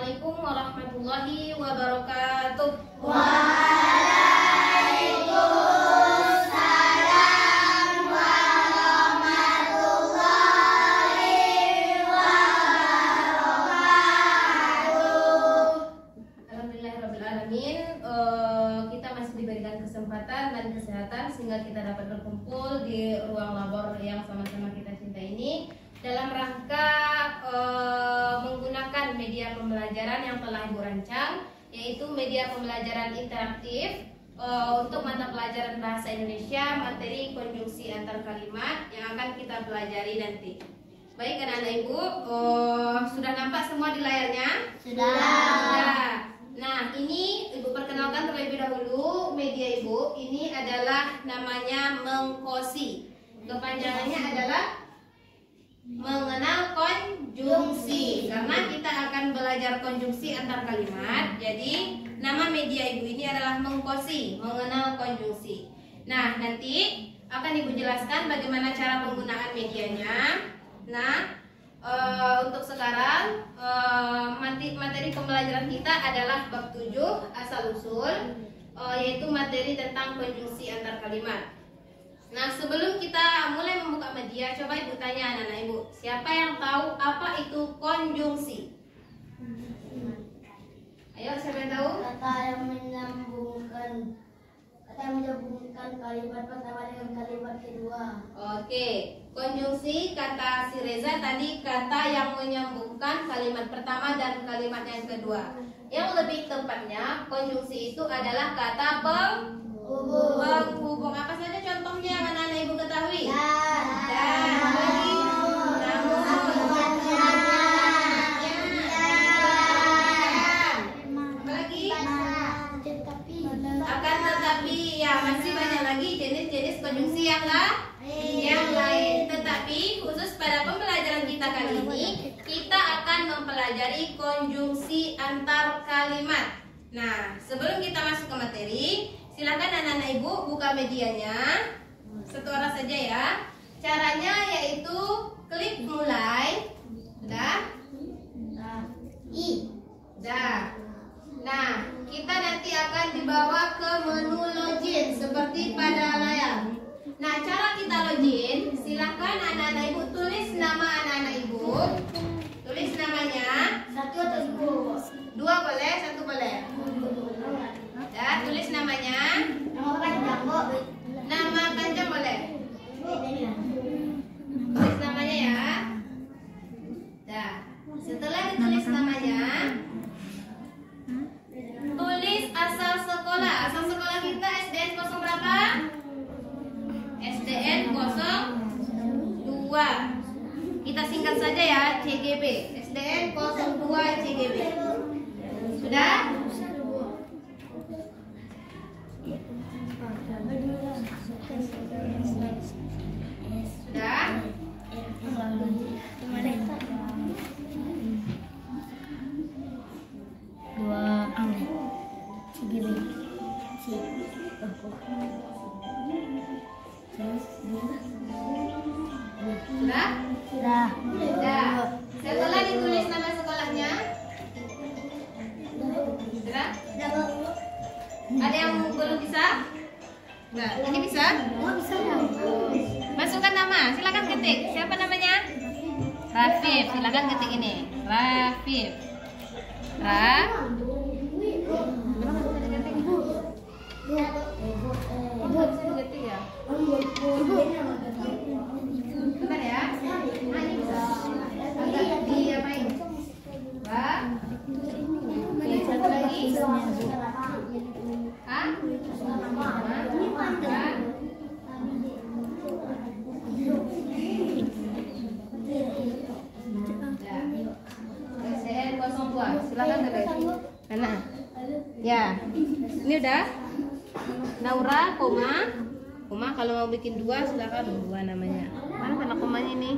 Assalamualaikum warahmatullahi wabarakatuh. Waalaikumsalam warahmatullahi wabarakatuh. Alhamdulillahirrahmanirrahim. Kita masih diberikan kesempatan dan kesehatan sehingga kita dapat berkumpul di ruang labor yang sama-sama kita cinta ini dalam rangka menggunakan media pembelajaran yang telah Ibu rancang, yaitu media pembelajaran interaktif untuk mata pelajaran bahasa Indonesia materi konjungsi antar kalimat yang akan kita pelajari nanti. Baik anak-anak Ibu, sudah nampak semua di layarnya? Sudah. Nah, ini Ibu perkenalkan terlebih dahulu media Ibu. Ini adalah namanya mengkosi. Kepanjangannya adalah mengenal konjungsi. Karena kita akan belajar konjungsi antar kalimat, jadi nama media Ibu ini adalah mengkosi, mengenal konjungsi. Nah, nanti akan Ibu jelaskan bagaimana cara penggunaan medianya. Nah, untuk sekarang materi pembelajaran kita adalah bab 7 asal usul, yaitu materi tentang konjungsi antar kalimat. Nah, sebelum kita mulai membuka media, coba Ibu tanya anak-anak Ibu, siapa yang tahu apa itu konjungsi? Ayo, siapa yang tahu? Kata yang menyambungkan kalimat pertama dengan kalimat kedua. Oke, konjungsi kata si Reza tadi kata yang menyambungkan kalimat pertama dan kalimat yang kedua. Yang lebih tepatnya, konjungsi itu adalah kata penghubung. Apa saja contohnya yang anak-anak Ibu ketahui? Dan, lagi, namun, apa lagi? Akan tetapi, ya masih banyak lagi jenis-jenis konjungsi yang lain. Tetapi khusus pada pembelajaran kita kali ini, kita akan mempelajari konjungsi antar kalimat. Nah, sebelum kita masuk ke materi, silakan anak-anak Ibu buka medianya. Satu arah saja ya. Caranya yaitu klik mulai. Sudah? Sudah. Nah, kita nanti akan dibawa ke menu login seperti pada layar. Nah, cara kita login, silakan anak-anak Ibu tulis nama anak-anak Ibu. Tulis namanya. Satu atau dua? Dua boleh, satu boleh. Dan tulis namanya. Nama panjang, Bu. Nama panjang boleh. Tulis namanya ya. Dah. Setelah ditulis namanya, tulis asal sekolah. Asal sekolah kita SDN 0 berapa? SDN 02. Kita singkat saja ya, CGB. SDN 02 CGB. Sudah? Sudah? Sudah? Sudah. Sudah. Setelah ditulis nama sekolahnya, sudah? Ada yang belum bisa? Enggak, ini bisa? Oh, bisa ya? Masukkan nama, silakan ketik. Siapa namanya? Rafif, silakan ketik ini. Rafif. Ketik ya. Bentar ya. Nah, ini bisa. Agak diapain? Oke, satu lagi. Hah? SDN 02. Silakan tulis. Mana? Ya. Ini udah. Naura, koma. Kalau mau bikin dua silakan dua namanya. Mana kena komanya ini?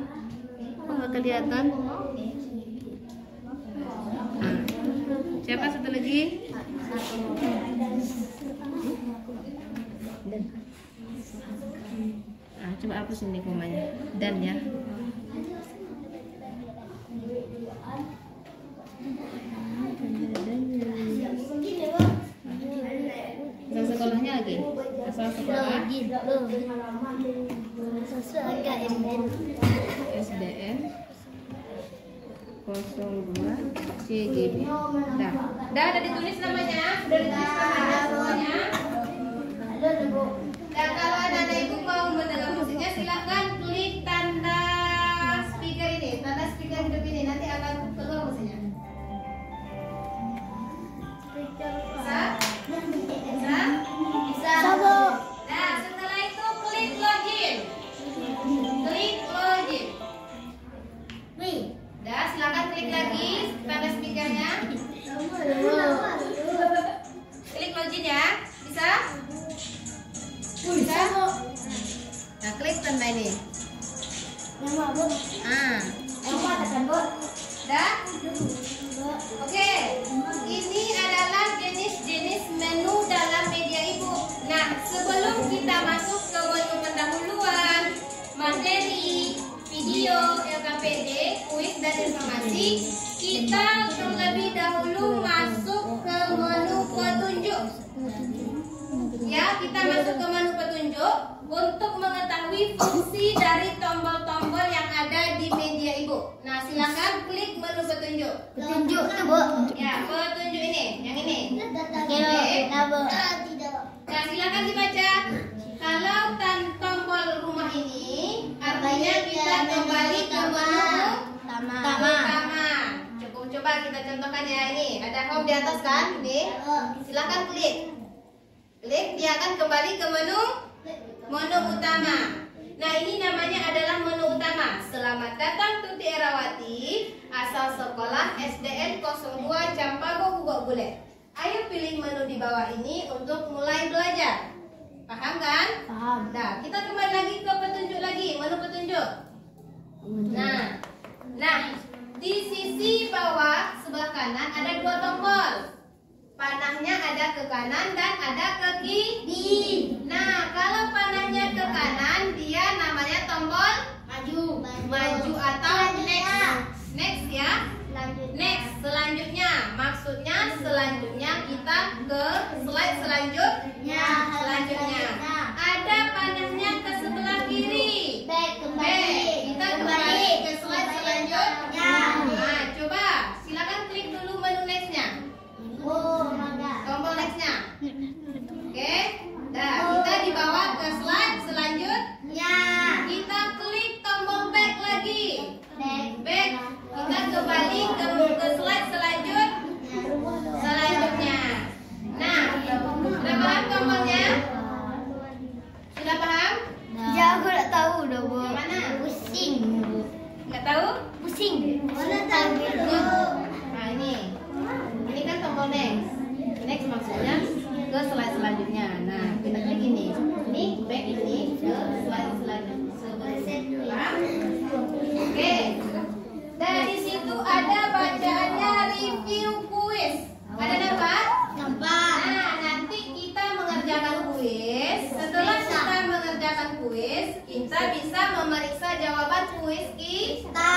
Kok nggak kelihatan? Siapa satu lagi? Dan. Coba hapus ini komanya. Dan ya. gitu. Sesuai KMN. SDN 02 CGB. Dah ada ditulis namanya? Sudah ditulis namanya semuanya? Dan kalau anak-anak ibu mau mendengar musiknya, silakan klik tanda speaker ini, tanda speaker hidup ini, nanti akan keluar musiknya. Bisa? Bisa? Bisa. Nah, setelah itu klik login. Klik login. Dah, silakan klik lagi tanda speakernya. Klik login ya. Bisa? Bisa? Nah, klik tanda ini. Dah? Oke. Ini adalah jenis-jenis menu dalam media ibu. Nah, sebelum kita masuk ke menu pendahuluan, materi, video, LKPD, kuis dan informasi, kita terlebih dahulu masuk ke menu petunjuk. Ya, kita masuk ke menu petunjuk untuk mengetahui fungsi dari tombol-tombol yang ada di media ibu. Nah, silakan klik menu petunjuk. Petunjuk tuh, Bu. Ya, petunjuk ini, yang ini. Nah, silakan dibaca. Kalau tombol rumah ini, artinya kita kembali ke menu utama. Cukup coba kita contohkan ya, ini ada home di atas kan, ini. Silakan klik. Klik, dia akan kembali ke menu utama. Nah, ini namanya adalah menu utama. Selamat datang Tuti Erawati, asal sekolah SDN 02 Campago Hugok Bulet. Ayo pilih menu di bawah ini untuk mulai belajar. Paham kan? Paham. Nah, kita kembali lagi ke petunjuk lagi, menu petunjuk. Nah, di sisi bawah sebelah kanan ada dua tombol. Panahnya ada ke kanan dan ada ke kiri. Nah, kalau panahnya ke kanan, dia namanya tombol maju atau next ya. Next, selanjutnya. Maksudnya selanjutnya kita ke slide selanjutnya. Ada panahnya ke sebelah kiri. Kita kembali ke slide selanjutnya. Nah, coba silakan klik dulu menu next-nya. Tombol next-nya. Oke. Nah, kita dibawa ke slide selanjutnya. Kita klik tombol back lagi. Back. Kita kembali ke slide selanjutnya. Nah, sudah paham tombolnya? Sudah paham? Ya, aku nggak tahu udah, Bu. Mana? Pusing. Nggak tahu? Pusing. Mana tahu? Nah, ini kan tombol next. Next maksudnya ke slide selanjutnya. Nah, kita klik ini. Ini back ini ke slide selanjutnya. Oke. Dari situ ada bacaannya review kuis. Ada nampak? Nampak. Nah, nanti kita mengerjakan kuis. Setelah kita mengerjakan kuis, kita bisa memeriksa jawaban kuis kita.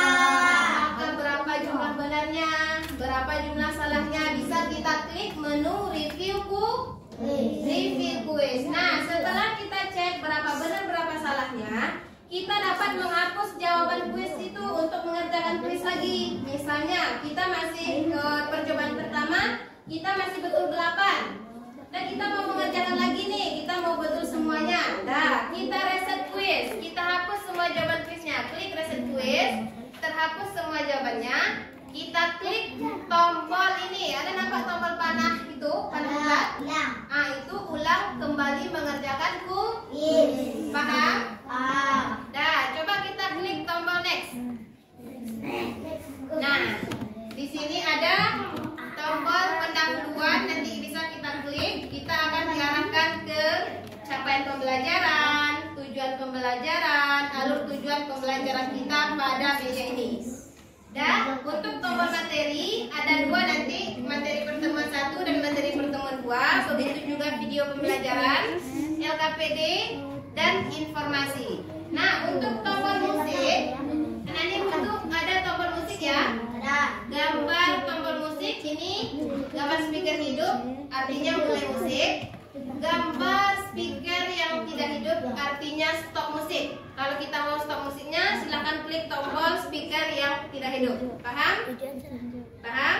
Apakah berapa jumlah benarnya, berapa jumlah salahnya, bisa kita klik menu review kuis. Nah, setelah kita cek berapa benar berapa salahnya, kita dapat menghapus jawaban kuis itu untuk mengerjakan kuis lagi. Misalnya kita masih percobaan pertama, kita masih betul 8. Dan kita mau mengerjakan lagi nih, kita mau betul semuanya. Nah, kita reset kuis, kita hapus semua jawaban kuisnya. Klik reset kuis, terhapus semua jawabannya. Kita klik tombol ini, ada nampak tombol panah itu, panah bulat. Nah, itu ulang kembali mengerjakan kuis. Paham? Nah, coba kita klik tombol next. Nah, di sini ada tombol pendahuluan, nanti bisa kita klik. Kita akan diarahkan ke capaian pembelajaran, tujuan pembelajaran, alur tujuan pembelajaran kita pada media ini. Dan untuk tombol materi ada dua nanti, materi pertemuan 1 dan materi pertemuan 2. Begitu juga video pembelajaran, LKPD dan informasi. Nah, untuk tombol musik, ini untuk ada tombol musik ya. Gambar tombol musik ini gambar speaker hidup, artinya mulai musik. gambar speaker yang tidak hidup artinya stop musik. Kalau kita mau stop musiknya, silakan klik tombol speaker yang tidak hidup. Paham? Paham?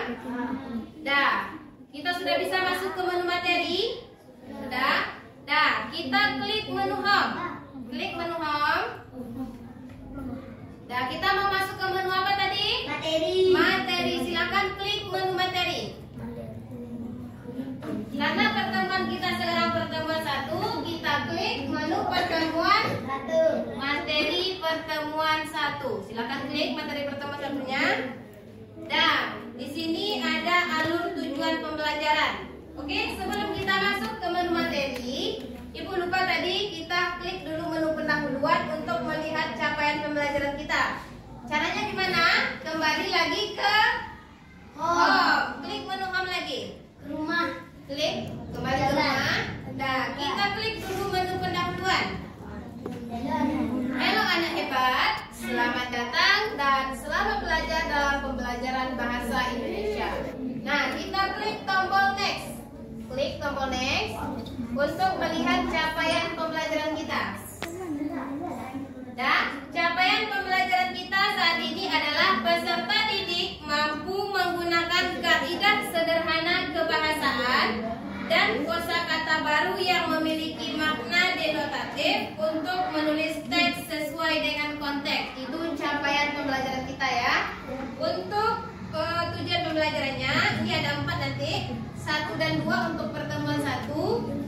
Dah. Kita sudah bisa masuk ke menu materi? Sudah? Dah, kita klik menu home. Klik menu home. Dah, kita mau masuk ke menu apa tadi? Materi. Materi. Silakan klik menu materi. Karena pertemuan kita sekarang pertemuan 1, kita klik menu pertemuan 1. materi pertemuan 1. Silakan klik materi pertemuan 1-nya. Dan di sini ada alur tujuan pembelajaran. Oke, sebelum kita masuk ke menu materi, Ibu lupa tadi kita klik dulu menu pendahuluan untuk melihat capaian pembelajaran kita. Caranya gimana? Kembali lagi ke home. Klik menu home lagi. Rumah. Klik kembali ke rumah. Nah, kita klik dulu menu pendahuluan. Halo anak hebat, selamat datang dan selamat belajar dalam pembelajaran bahasa Indonesia. Nah, kita klik tombol next. Klik tombol next untuk melihat capaian pembelajaran kita. Dan capaian pembelajaran kita saat ini adalah peserta didik mampu menggunakan kaidah sederhana kebahasaan dan kosakata baru yang memiliki makna denotatif untuk menulis teks sesuai dengan konteks. Itu capaian pembelajaran kita ya. Untuk tujuan pembelajarannya ini ada 4 nanti. 1 dan 2 untuk pertemuan 1,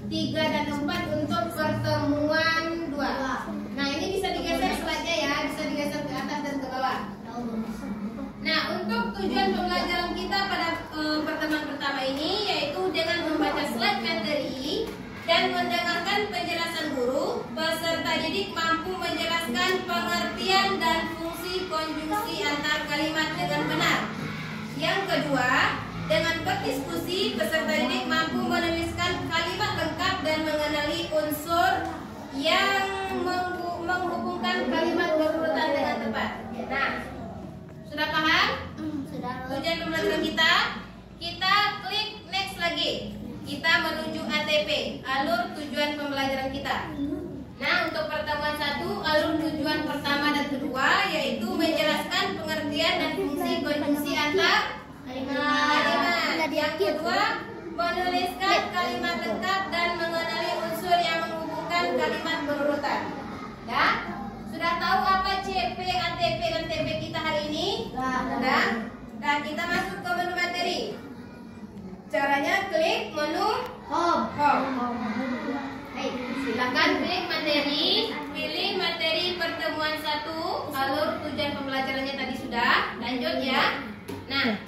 3 dan 4 untuk pertemuan 2. Nah, ini bisa digeser slide-nya ya, bisa digeser ke atas dan ke bawah. Nah, untuk tujuan pembelajaran kita pada pertemuan pertama ini yaitu dengan membaca slide materi dan mendengarkan penjelasan guru, peserta didik mampu menjelaskan pengertian dan fungsi konjungsi antar kalimat dengan benar. Yang kedua, dengan berdiskusi, peserta didik mampu menuliskan kalimat lengkap dan mengenali unsur yang menghubungkan kalimat berurutan dengan tepat. Nah, sudah paham? Sudah. Tujuan pembelajaran kita? Kita klik next lagi. Kita menuju ATP, alur tujuan pembelajaran kita. Nah, untuk pertemuan 1, alur tujuan pertama dan kedua yaitu menjelaskan pengertian dan fungsi konjungsi antar kalimat. Yang kedua, menuliskan kalimat lengkap dan mengenali unsur yang menghubungkan kalimat berurutan. Ya? Sudah tahu apa CP, ATP, dan TP kita hari ini? Sudah? Dan kita masuk ke menu materi. Caranya klik menu home. Silakan klik materi, pilih materi pertemuan 1, alur tujuan pembelajarannya tadi sudah. Lanjut ya. Nah,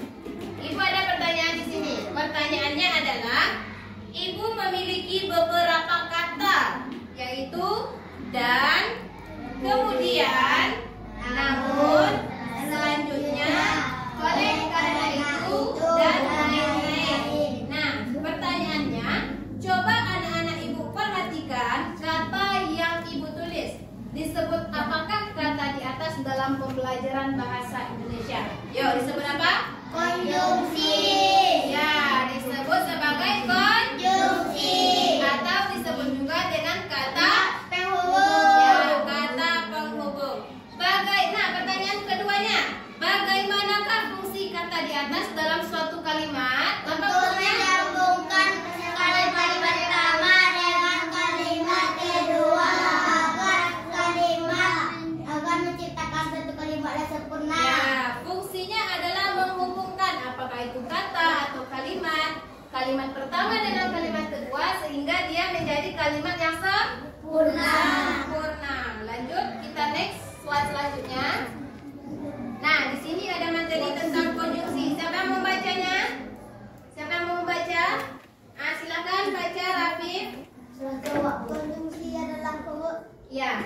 Ibu ada pertanyaan di sini. Pertanyaannya adalah, Ibu memiliki beberapa kata, yaitu dan, kemudian, namun, selanjutnya, oleh karena itu, dan lain-lain. Nah, pertanyaannya, coba anak-anak Ibu perhatikan kata yang Ibu tulis. Disebut apakah kata di atas dalam pembelajaran bahasa Indonesia? Yuk, disebut apa? Konjungsi. Ya, disebut sebagai konjungsi. Atau disebut juga dengan kata penghubung. ya, kata penghubung. Nah, pertanyaan keduanya, bagaimanakah fungsi kata di atas dalam suatu kalimat? Untuk menyambungkan kalimat pertama dengan kalimat kedua agar menciptakan satu kalimat yang sempurna. Ya, fungsinya adalah menghubungkan apakah itu kata atau kalimat pertama dengan kalimat kedua sehingga dia menjadi kalimat yang sempurna. Lanjut, kita next slide selanjutnya. Nah, di sini ada materi tentang konjungsi. Siapa yang mau membacanya? Siapa yang mau membaca? Silakan baca, Rafif. Konjungsi adalah Ya.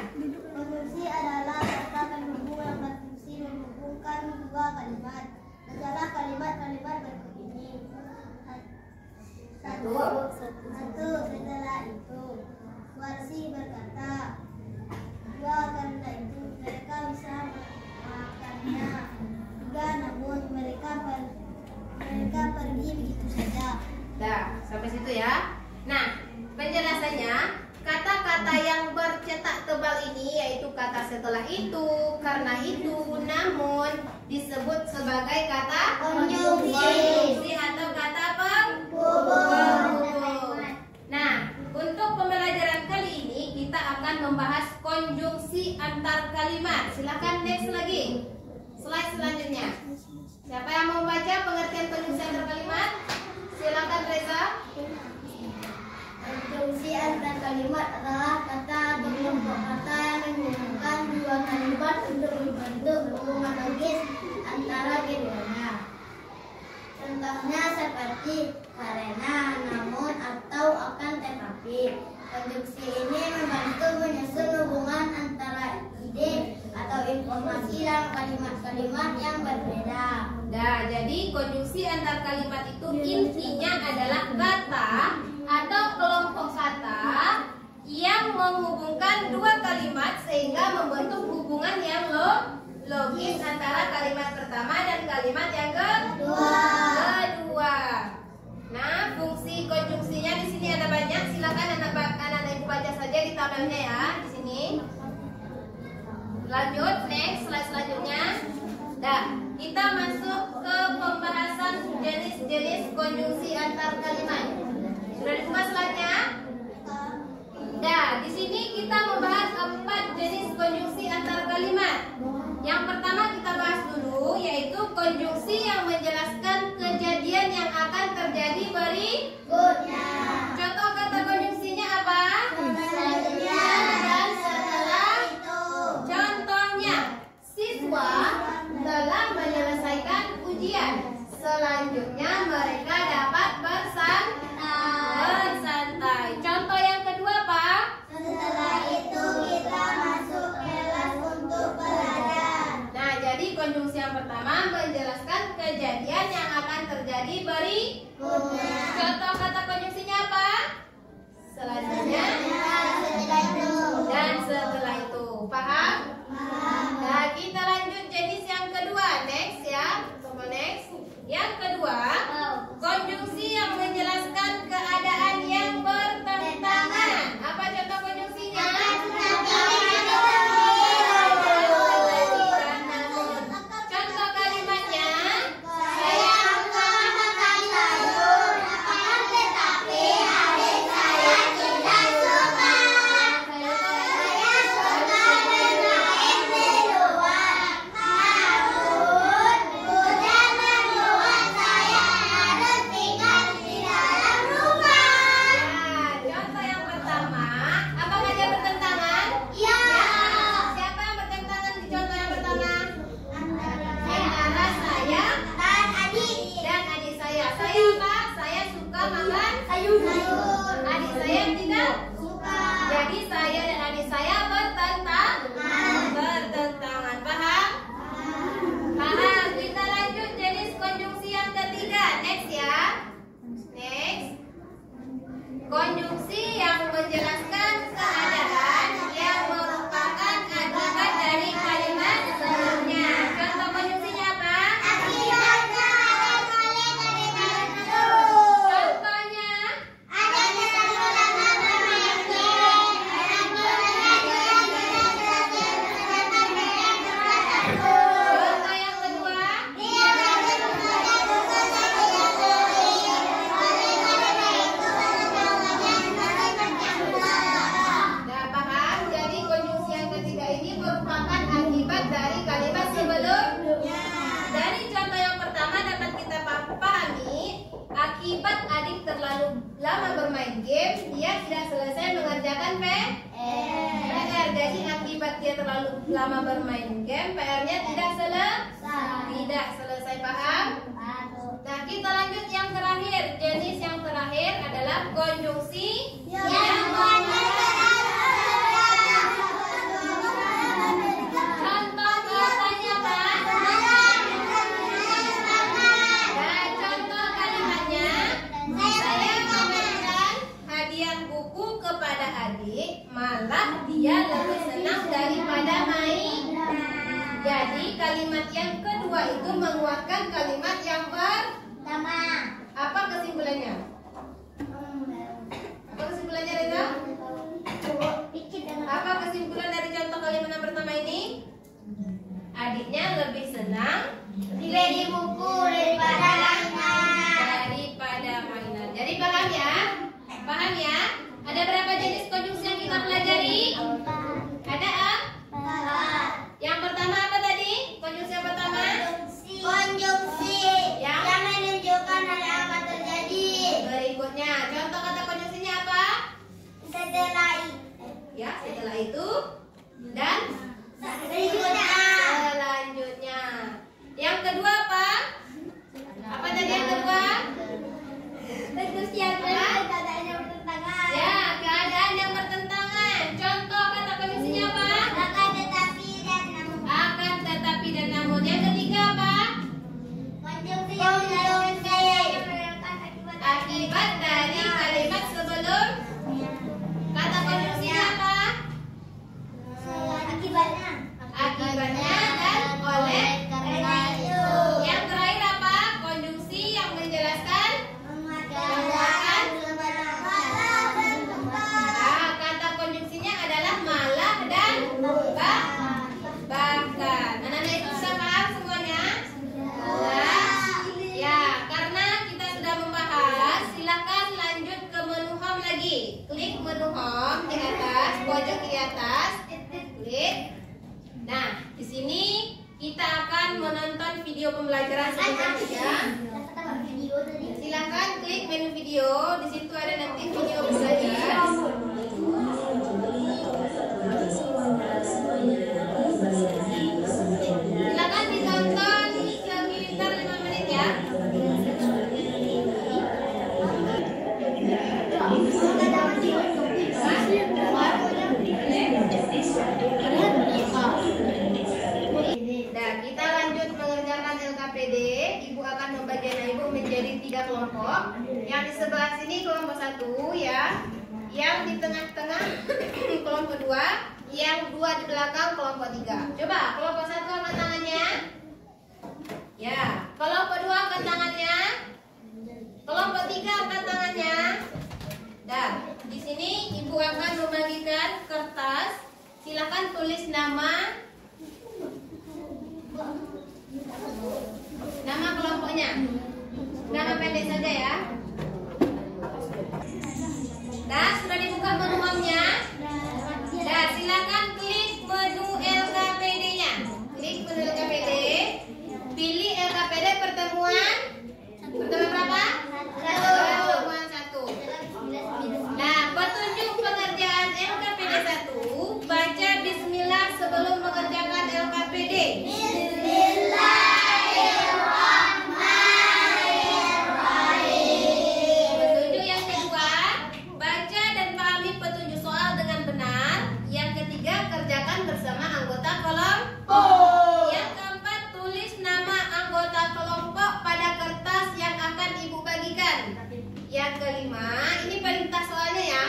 konjungsi adalah kata penghubung yang berfungsi menghubungkan dua kalimat. Adalah kalimat-kalimat berikut ini. Satu, setelah itu Warsi berkata, 2, karena itu mereka bisa memakannya. 3, namun mereka pergi begitu saja. Dah, sampai situ ya. Nah, penjelasannya, kata-kata yang bercetak tebal ini yaitu kata setelah itu, karena itu, namun disebut sebagai kata konjungsi atau kata penghubung. Nah, untuk pembelajaran kali ini kita akan membahas konjungsi antar kalimat. Silakan next lagi. Slide selanjutnya. Siapa yang mau baca pengertian konjungsi antar kalimat? Silakan Reza. Konjungsi antar kalimat adalah kata atau kelompok kata yang menghubungkan dua kalimat untuk membentuk hubungan logis antara keduanya. Contohnya seperti karena, namun, atau akan tetapi. Konjungsi ini membantu menyusun hubungan antara ide atau informasi dalam kalimat-kalimat yang berbeda. Nah, jadi konjungsi antar kalimat itu intinya adalah kata atau kelompok kata yang menghubungkan dua kalimat sehingga membentuk hubungan yang logis antara kalimat pertama dan kalimat yang kedua. Nah, fungsi konjungsinya di sini ada banyak. Silakan anak-anak ibu baca saja di tabelnya ya di sini. Lanjut, next slide selanjutnya. Nah, kita masuk ke pembahasan jenis-jenis konjungsi antar kalimat. Sudah dibuka slide-nya? Nah, di sini kita membahas 4 jenis konjungsi antar kalimat. Yang pertama kita bahas dulu yaitu konjungsi yang menjelaskan kejadian yang akan terjadi berikutnya. Contoh kata konjungsinya apa? Selanjutnya Dan setelah itu. Contohnya, siswa telah menyelesaikan ujian. Selanjutnya mereka dapat bersantai. Contoh yang kedua apa? Setelah itu kita masuk kelas untuk belajar. Nah, jadi konjungsi yang pertama menjelaskan kejadian yang akan terjadi berikutnya. Contoh kata konjungsinya apa? Selanjutnya Setelah itu. dan setelah itu. Paham? Nah, kita lanjut jenis yang kedua. Next ya. Coba next. Yang kedua, konjungsi yang menjelaskan keadaan yang bertentangan. Apa contoh konjungsinya? Contoh kalimatnya, Saya akan makan sayur, akan tetapi adik saya tidak suka. Saya suka bermain di luar, namun hujan membuat saya harus tinggal di dalam rumah. nah, contoh yang pertama, apakah dia bertentangan? Ya. Siapa yang bertentangan di contoh yang pertama? Antara Antara saya dan adik. dan adik saya. Saya apa? Saya suka makan Sayur. Adik saya tidak. Suka. Jadi saya dan adik saya bertentangan. Paham? Paham. Kita lanjut jenis konjungsi yang ketiga. Next ya. Next. Konjungsi yang menjelaskan keadaan yang merupakan akibat dari kalimat sebelumnya. Contoh konjungsinya apa? Akibatnya oleh kalimat itu. Contohnya. Adanya saluran bermain game. Contoh yang kedua. Dia belajar satu oleh karena itu Nah, paham? Jadi konjungsi yang ketiga ini merupakan akibat dari kalimat sebelumnya. Dari contoh yang pertama dapat kita pahami, akibat adik terlalu lama bermain game, dia tidak selesai mengerjakan PR. Jadi akibat dia terlalu lama bermain game, PR-nya tidak selesai. Paham? Nah, kita lanjut yang terakhir. Jenis yang terakhir adalah konjungsi yang contoh katanya apa? Nah, contoh kalimatnya, saya memberikan hadiah buku kepada adik, malah dia lebih senang daripada main. Jadi kalimat yang kedua itu menguatkan kalimat yang pertama. Apa kesimpulannya? Paham ya? Ada berapa jenis konjungsi yang kita pelajari? Ada yang pertama apa tadi? Konjungsi yang pertama? Konjungsi yang menunjukkan hal yang akan terjadi. Berikutnya, contoh kata konjungsinya apa? Setelah Ya, setelah itu dan berikutnya. selanjutnya. Yang kedua apa? Apa tadi yang kedua? Terus yang keadaan yang bertentangan. Ya, keadaan yang bertentangan. Contoh kata konjungsinya apa? Akan tetapi dan namun. Akan tetapi dan namun. Yang ketiga apa? Konjungsi yang menunjukkan Akibat dari kalimat sebelum. Kata konjungsinya apa? Akibatnya. Akibatnya dan oleh karena itu. Yang terakhir apa? Konjungsi yang menjelaskan. Nah, kata konjungsinya adalah malah dan bahkan. Anak-anak itu sudah paham semuanya? Nah, ya, karena kita sudah membahas, silakan lanjut ke menu home lagi. Klik menu home di atas, pojok kiri atas. Klik. Nah, di sini kita akan menonton video pembelajaran selanjutnya. Silakan klik menu video. Di situ ada nanti video pembelajaran. Silakan ditonton sekitar 5 menit ya. Nah, kita lanjut mengerjakan LKPD. Ibu akan membagi anak ibu menjadi 3 kelompok. Yang di sebelah sini kelompok 1 ya. Yang di tengah-tengah kelompok 2. Yang 2 di belakang kelompok 3. Coba kelompok 1 angkat tangannya. Ya, kelompok 2 angkat tangannya. Kelompok 3 angkat tangannya. Dah, di sini ibu akan membagikan kertas. Silakan tulis nama kelompoknya. Nama pendek saja ya. Nah, sudah dibuka menu home-nya. Nah, silakan klik menu LKPD-nya. Klik menu LKPD. Pilih LKPD pertemuan. Pertemuan berapa? Pertemuan 1. Nah, petunjuk pengerjaan LKPD 1. Baca bismillah sebelum mengerjakan LKPD. Petunjuk yang kedua, baca dan pahami petunjuk soal dengan benar. Yang ketiga, kerjakan bersama anggota kelompok. Yang keempat, tulis nama anggota kelompok pada kertas yang akan ibu bagikan. Yang kelima, ini perintah soalnya ya.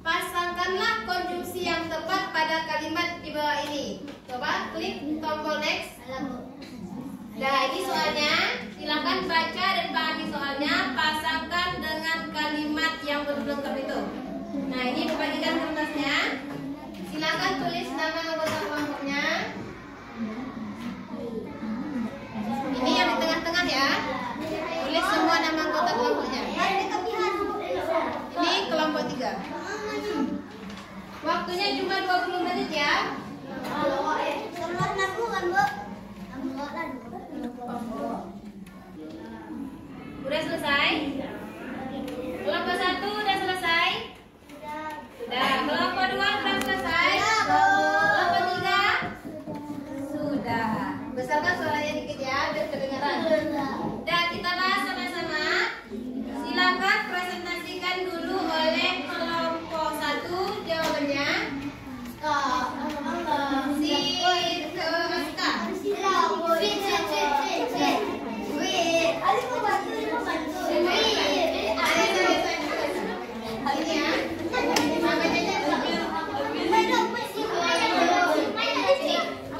Pasangkanlah konjungsi yang tepat pada kalimat di bawah ini. Coba klik tombol next. Nah, ini soalnya. Silakan baca dan pahami soalnya. Pasangkan dengan kalimat yang belum lengkap itu. Nah, ini dibagikan kertasnya. Silakan tulis nama anggota kelompoknya. Ini yang di tengah-tengah ya. Tulis semua nama anggota kelompoknya. Ini kelompok 3. Waktunya cuma 20 menit ya. Udah selesai? Kelompok 1 udah selesai? Sudah. Kelompok 2 sudah selesai? Kelompok 3? Sudah. Besarkan suaranya dikit ya, biar kedengaran. Dan kita bahas sama-sama. Silakan presentasikan dulu oleh kelompok 1 jawabannya.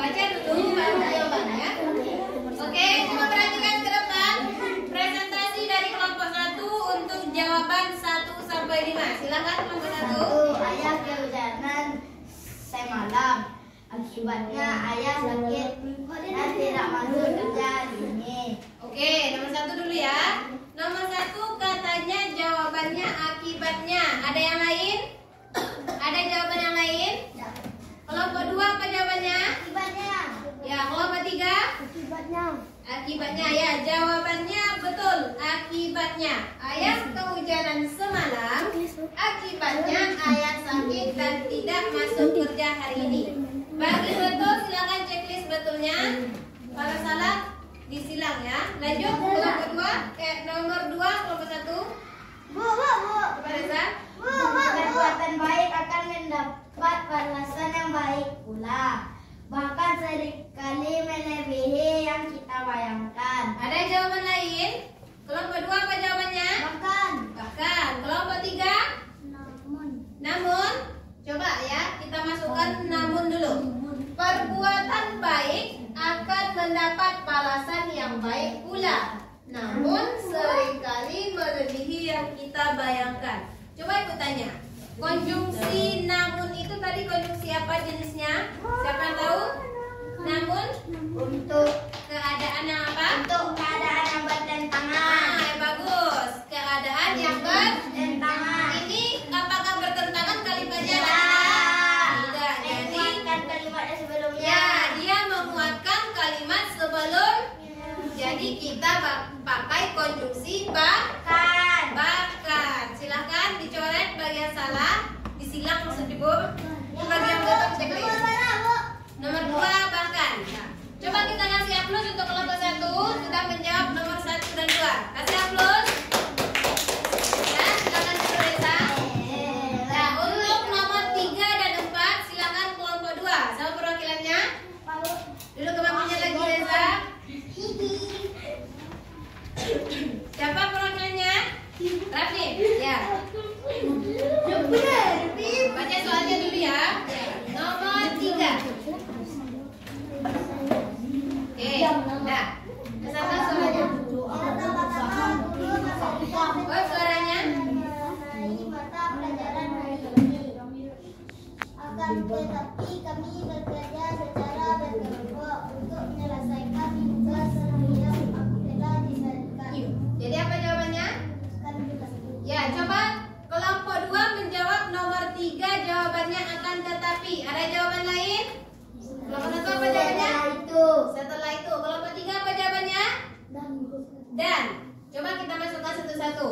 Baca dulu baru jawabannya. Oke, coba perhatikan ke depan. Presentasi dari kelompok 1 untuk jawaban 1 sampai 5. Silakan kelompok 1. Ayah kehujanan saya malam. Akibatnya ayah sakit dan tidak masuk kerja hari ini. Oke, nomor 1 dulu ya. Nomor 1 katanya jawabannya akibatnya Ada yang lain? Ada jawaban yang lain? Kelompok 2 apa jawabannya? Akibatnya. Ya, kelompok 3? Akibatnya. Akibatnya ya, jawabannya betul. Akibatnya ayah kehujanan semalam. Akibatnya ayah sakit dan tidak masuk kerja hari ini. Bagi betul silakan checklist betulnya. Kalau salah disilang ya. Lanjut kelompok 2, nomor 2 kelompok 1. Bu. Kepada Perbuatan baik akan mendapat balasan yang baik pula. Bahkan seringkali melebihi yang kita bayangkan. Ada jawaban lain? Kelompok 2 apa jawabannya? Bahkan. Kelompok 3? Namun. Coba ya, kita masukkan namun dulu. Perbuatan baik akan mendapat balasan yang baik pula. Namun seringkali melebihi yang kita bayangkan. Coba ibu tanya. Konjungsi namun itu tadi konjungsi apa jenisnya? Siapa yang tahu? Namun Untuk keadaan yang apa? keadaan yang bertentangan. Bagus. Keadaan yang Bertentangan. ini apakah bertentangan kalimatnya? Tidak. Jadi Menguatkan kalimatnya sebelumnya. ya, dia menguatkan kalimat sebelum. Jadi kita pakai konjungsi bahkan. Silahkan dicoret bagian salah, disilang maksud ibu. Bagian betul checklist. Nomor 2 bahkan. Nah, coba kita kasih aplaus untuk kelompok 1 sudah menjawab nomor 1 dan 2. Kasih aplaus. Ya, silakan Ibu Reza. Nah, untuk nomor 3 dan 4 silakan kelompok 2. Sama perwakilannya. Duduk ke bangkunya lagi Reza. Siapa perwakilannya? Raffi. Ya. Baca soalnya dulu ya. Nomor 3. Oke. Nah, kesana soalnya. Oh, suaranya. Mata pelajaran hari ini. Akan tetapi kami bekerja secara berkelompok untuk menyelesaikan tugas yang telah disampaikan. Jadi apa jawabannya? Ya, coba kelompok 2 menjawab nomor 3 jawabannya akan tetapi. Ada jawaban lain? Kelompok 1 apa jawabannya? Setelah itu. Kelompok 3 apa jawabannya? Dan. Coba kita masukkan satu-satu.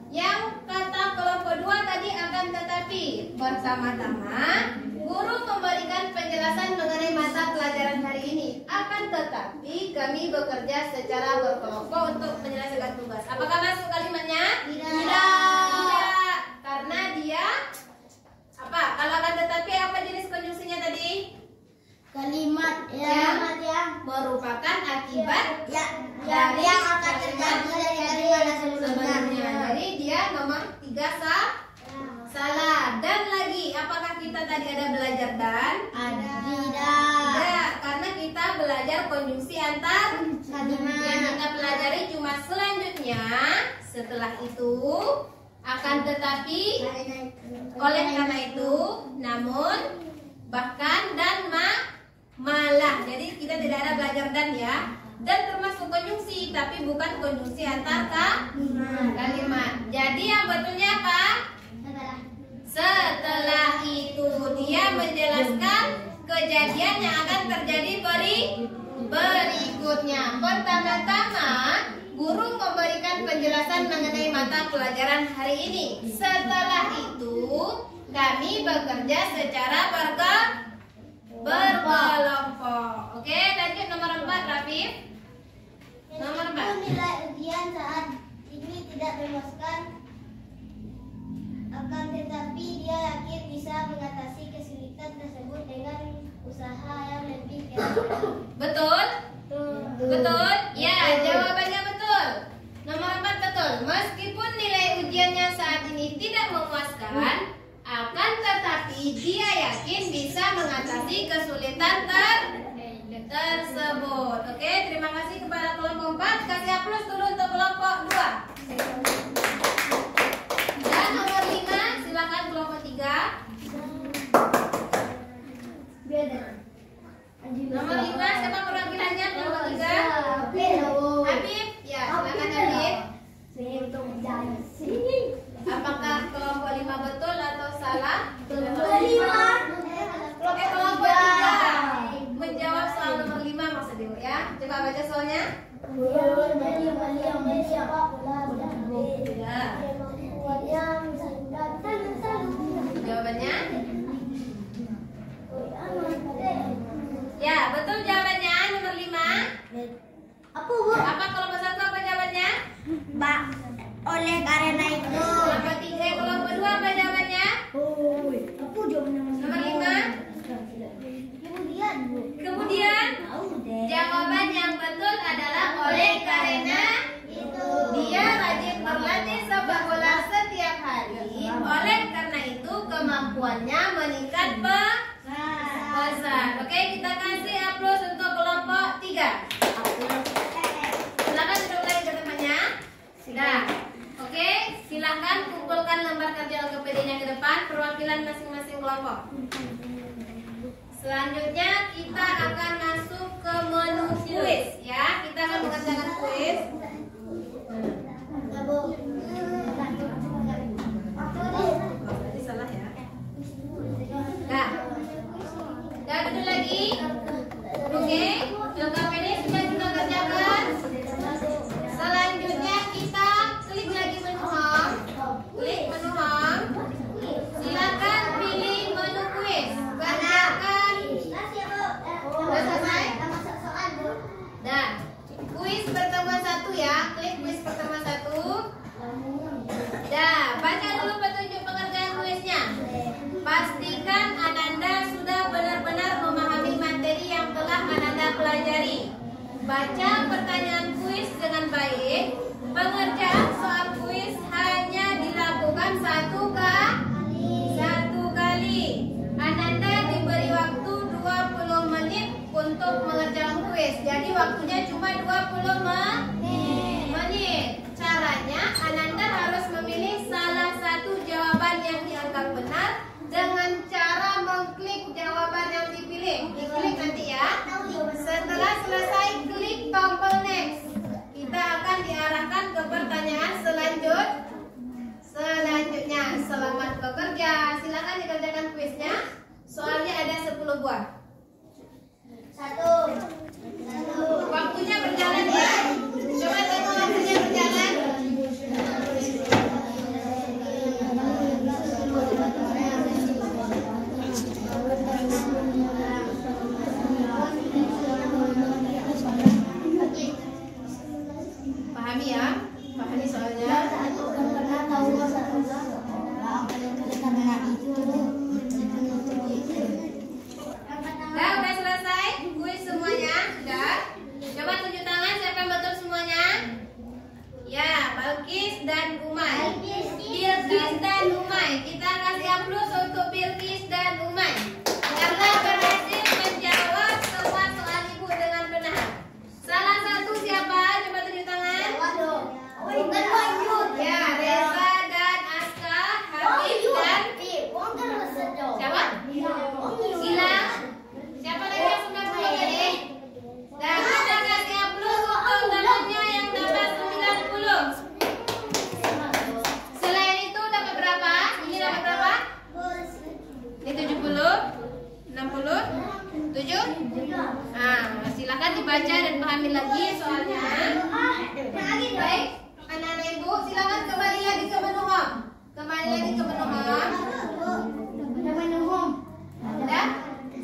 Yang kata kelompok 2 tadi akan tetapi. Pertama-tama, guru memberikan penjelasan mengenai mata pelajaran hari ini. Akan tetapi kami bekerja secara berkelompok untuk menyelesaikan tugas. Apakah masuk kalimatnya? Tidak. Karena dia apa? Kalau akan tetapi apa jenis konjungsinya tadi? Kalimat yang Merupakan akibat dari yang akan terjadi dari kalimat sebelumnya. Jadi dia nomor 3 salah. Dan lagi, apakah kita tadi ada belajar dan? Tidak, karena kita belajar konjungsi antar Kalimat. yang kita pelajari cuma selanjutnya. Setelah itu akan tetapi, oleh karena itu, namun, bahkan dan malah. Jadi kita tidak ada belajar dan ya. Dan termasuk konjungsi, tapi bukan konjungsi antar kalimat. Jadi yang betulnya apa? Setelah itu dia menjelaskan kejadian yang akan terjadi berikutnya. Pertama-tama guru memberikan penjelasan mengenai mata pelajaran hari ini. Setelah itu kami bekerja secara berkelompok. Oke, lanjut nomor 4 Rafif. Nomor 4. Nilai ujian saat ini tidak memuaskan. Akan tetapi dia yakin bisa mengatasi kesulitan tersebut dengan usaha yang lebih keras. Betul? Betul? Ya, jawabannya betul. Nomor 4 betul. Meskipun nilai ujiannya saat ini tidak memuaskan, akan tetapi dia yakin bisa mengatasi kesulitan tersebut. Oke, terima kasih kepada kelompok 4. Kasih aplaus dulu untuk kelompok 2. Dan nomor 5, silakan kelompok 3. Nomor 5, siapa perwakilannya kelompok 3? Habib. Ya, silakan Habib. Apakah kelompok 5 betul Jawabannya? Ya, betul jawabannya nomor 5. Apa, Bu? Apa kelompok 1 apa jawabannya? Mbak, oleh karena itu. Kelompok 3, kelompok 2 apa jawabannya? Apa jawabannya? Nomor 5. Kemudian jawaban yang betul adalah oleh karena dia rajin berlatih sepak bola setiap hari. Oleh karena itu kemampuannya meningkat besar. Oke, kita kasih aplaus untuk kelompok 3. Silakan duduk lagi ke tempatnya. Sudah. Oke, silakan kumpulkan lembar kerja LKPD-nya ke depan, perwakilan masing-masing kelompok. Selanjutnya kita akan masuk ke menu kuis ya. Kita akan mengerjakan kuis. Berarti salah ya. Dah duduk lagi. Oke, LKPD sudah kita kerjakan. Selanjutnya kita klik lagi menu home. Klik menu home. Silakan pilih menu kuis. Kerjakan. Sudah selesai? Dah. Kuis pertemuan 1 ya. Klik kuis pertemuan 1. Dah. Baca dulu petunjuk pengerjaan kuisnya. Pastikan Ananda sudah benar-benar memahami materi yang telah Ananda pelajari. Baca pertanyaan kuis dengan baik. Pengerjaan soal kuis hanya dilakukan satu kali. Ananda diberi waktu 20 menit untuk mengerjakan kuis. Jadi waktunya cuma 20 menit. Caranya Ananda harus memilih salah satu jawaban yang dianggap benar dengan cara mengklik jawaban yang dipilih. Diklik nanti ya. Setelah selesai klik tombol next. Kita akan diarahkan ke pertanyaan selanjutnya. Selamat bekerja. Silakan dikerjakan kuisnya. Soalnya ada 10 buah. 1. Waktunya berjalan ya. Coba tengok waktunya berjalan. Pahami ya? Pahami soalnya. Udah selesai kuis semuanya? Sudah? Coba tunjuk tangan siapa yang betul semuanya? Ya, Balkis dan Umay. Bilkis dan Umay. Kita kasih aplaus untuk Bilkis dan Umay karena berhasil menjawab semua soal ibu dengan benar. Salah satu siapa? Coba tunjuk tangan. Ya, Reza dan Aska, Habib dan siapa? Gilang. Siapa lagi yang 90 tadi? Dan kita kasih aplaus untuk temannya yang dapat 90. Selain itu dapat berapa? Ini dapat berapa? Ini 70, 60, 7. Nah, silakan dibaca dan pahami lagi soalnya. Baik, anak-anak ibu silakan kembali lagi ke menu home. Kembali lagi ke menu home. Udah?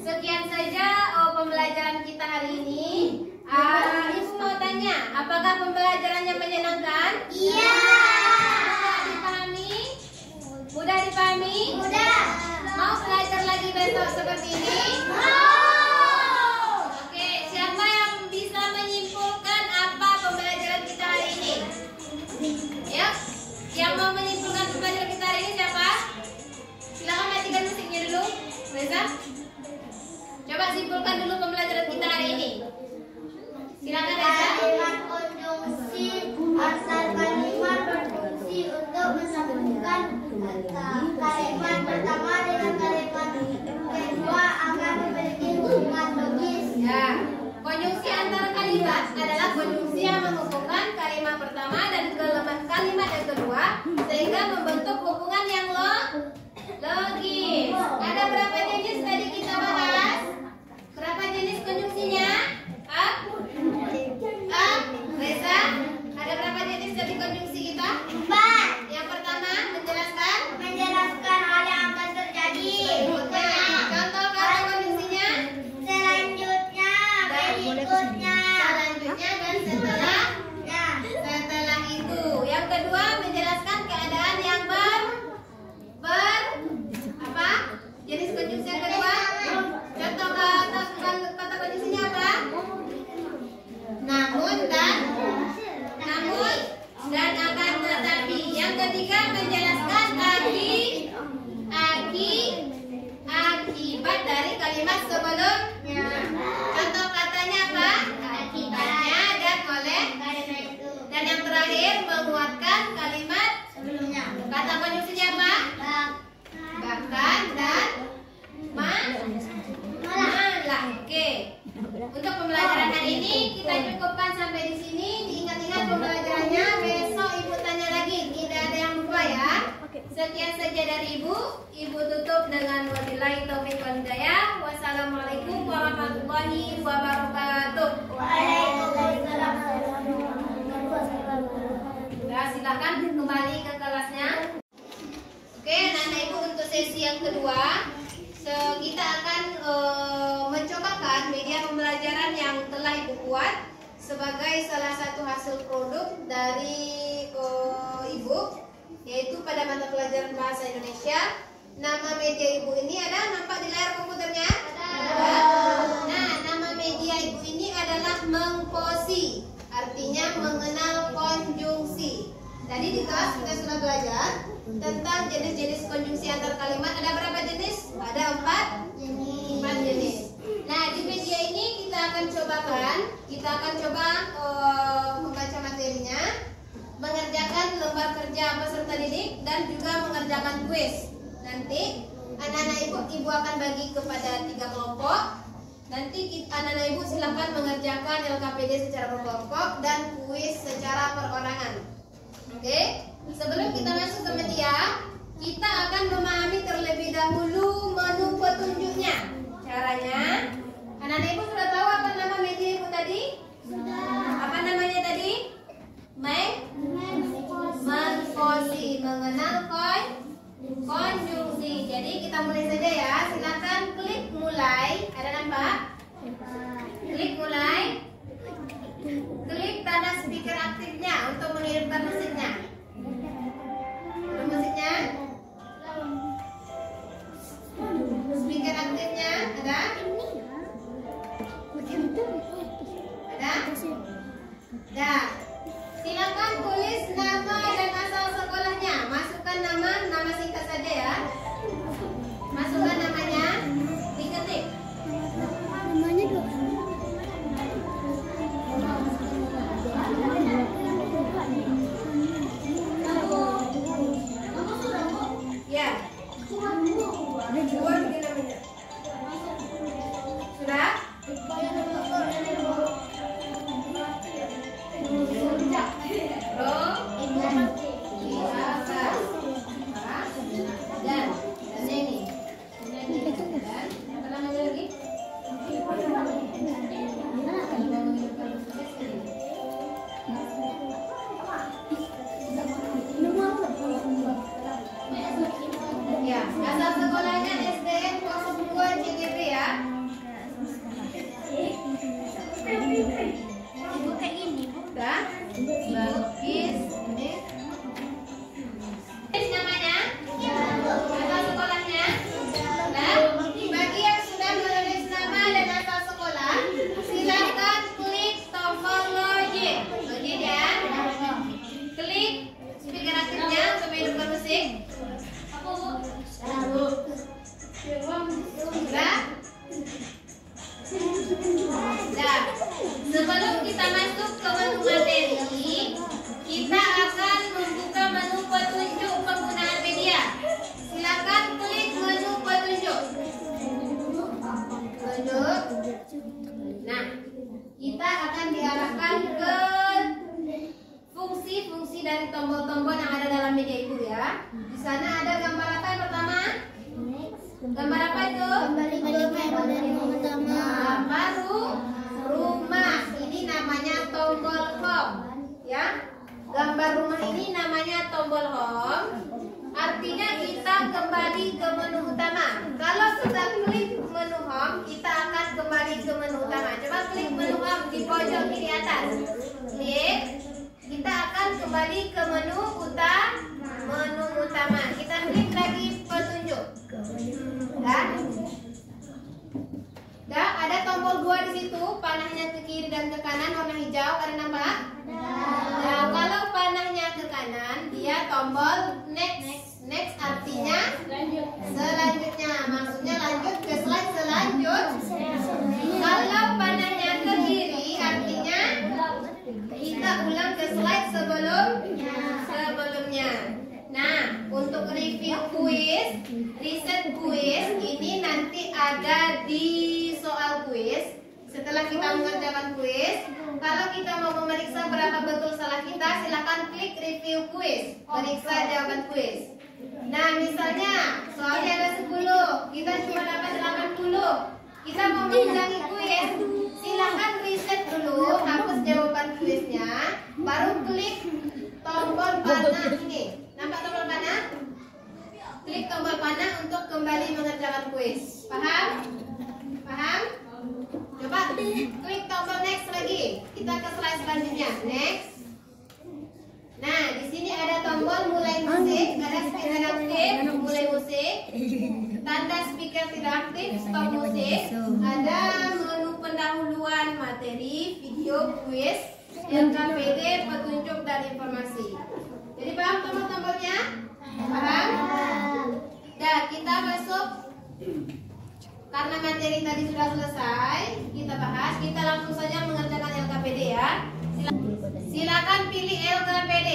Sekian saja pembelajaran kita hari ini. Ibu mau tanya, apakah pembelajarannya menyenangkan? Iya. Mudah dipahami? Mudah dipahami? Mudah. Mau belajar lagi besok seperti ini? Oke, siapa yang bisa menyimpulkan apa pembelajaran kita hari ini? Ya, yang mau menyimpulkan pembelajaran kita hari ini siapa? Silakan matikan musiknya dulu, Reza. Coba simpulkan dulu pembelajaran kita hari ini. Silakan Reza. Kalimat konjungsi antar kalimat berfungsi untuk menyambungkan kalimat pertama dengan kalimat kedua agar memiliki hubungan logis. Ya, konjungsi antara kalimat adalah konjungsi yang menghubungkan kalimat pertama dan kalimat yang kedua sehingga membentuk hubungan yang logis. Ada berapa jenis tadi kita bahas? Berapa jenis konjungsinya? Reza? Ada berapa jenis tadi sebelumnya. Contoh katanya apa? Hanya dan oleh. Dan yang terakhir menguatkan kalimat sebelumnya. kata konjungsinya apa? Bahkan dan malah. Oke. Untuk pembelajaran hari ini kita cukupkan sampai di sini. Diingat-ingat pembelajarannya. Besok Ibu tanya lagi. Tidak ada yang lupa ya. Sekian saja dari Ibu. Ibu tutup dengan wabillahi taufiq wal hidayah. Wassalamualaikum warahmatullahi wabarakatuh. Waalaikumsalam. Nah, silakan kembali ke kelasnya. Oke, anak-anak Ibu, untuk sesi yang kedua kita akan mencobakan media pembelajaran yang telah Ibu buat sebagai salah satu hasil produk dari Ibu, yaitu pada mata pelajaran bahasa Indonesia. Nama media Ibu ini ada, nampak di layar komputernya? Ada. Nah, nama media Ibu ini adalah mengkosi, artinya mengenal konjungsi. Tadi di kelas kita sudah belajar tentang jenis-jenis konjungsi antar kalimat. Ada berapa jenis? Ada 4 jenis. Nah, di media ini kita akan coba membaca materinya, mengerjakan lembar kerja peserta didik, dan juga mengerjakan kuis. Nanti anak-anak ibu akan bagi kepada 3 kelompok. Nanti anak-anak ibu silahkan mengerjakan LKPD secara berkelompok dan kuis secara perorangan. Oke, sebelum kita masuk ke media, kita akan memahami terlebih dahulu menu petunjuknya. Caranya, anak-anak ibu sudah tahu apa nama media ibu tadi? Apa namanya tadi? Mengkosi, mengenal konjungsi. Jadi kita mulai saja ya. Silakan klik mulai. Ada nampak? Klik mulai. Klik tanda speaker aktifnya untuk mengirimkan musiknya. Musiknya? Speaker aktifnya ada? Ada? Ada. Silakan tulis nama dan asal sekolahnya. Masukkan nama singkat saja ya. Masukkan namanya, diketik. Namanya dua. Ya. Sudah? Ya, asal sekolahnya SDN 02 CGP ya. Ibu kayak gini, udah. Bagus. Ini namanya? Asal sekolahnya? Nah, bagi yang sudah menulis nama dan asal sekolah, silakan klik tombol login. Login ya. Klik speaker aktifnya untuk menghidupkan musik. Nah, sebelum kita masuk ke menu materi, kita akan membuka menu petunjuk penggunaan media. Silakan klik menu petunjuk. Nah, kita akan diarahkan ke fungsi-fungsi dari tombol-tombol yang ada dalam media ibu ya. Di sana ada gambar apa yang pertama? Gambar apa itu? Gambar rumah. Ini namanya tombol home, ya. Gambar rumah ini namanya tombol home. Artinya kita kembali ke menu utama. Kalau sudah klik menu home, kita akan kembali ke menu utama. Coba klik menu home di pojok kiri atas. Klik. Kita akan kembali ke menu utama. Kita klik lagi petunjuk. Dan ada tombol 2 di situ, panahnya ke kiri dan ke kanan warna hijau, ada nampak? Nah, kalau panahnya ke kanan, dia tombol next. Next artinya selanjutnya. Maksudnya lanjut ke slide selanjutnya. riset kuis ini nanti ada di soal kuis. Setelah kita mengerjakan kuis, kalau kita mau memeriksa berapa betul salah kita, silakan klik review kuis, periksa jawaban kuis. Nah, misalnya soalnya ada 10, kita cuma dapat 80. Kita mau mengulangi kuis, silakan riset dulu, hapus jawaban kuisnya, baru klik tombol panah ini. Nampak tombol panah? Klik tombol panah untuk kembali mengerjakan kuis. Paham? Paham? Coba klik tombol next lagi. Kita ke slide selanjutnya. Next. Nah, di sini ada tombol mulai musik, ada speaker aktif, mulai musik. Tanda speaker tidak aktif, stop musik. Ada menu pendahuluan materi, video, kuis, LKPD, petunjuk dan informasi. Jadi paham tombol-tombolnya? Paham? Nah, kita masuk. Karena materi tadi sudah selesai, kita bahas. Kita langsung saja mengerjakan LKPD ya. Silakan pilih LKPD.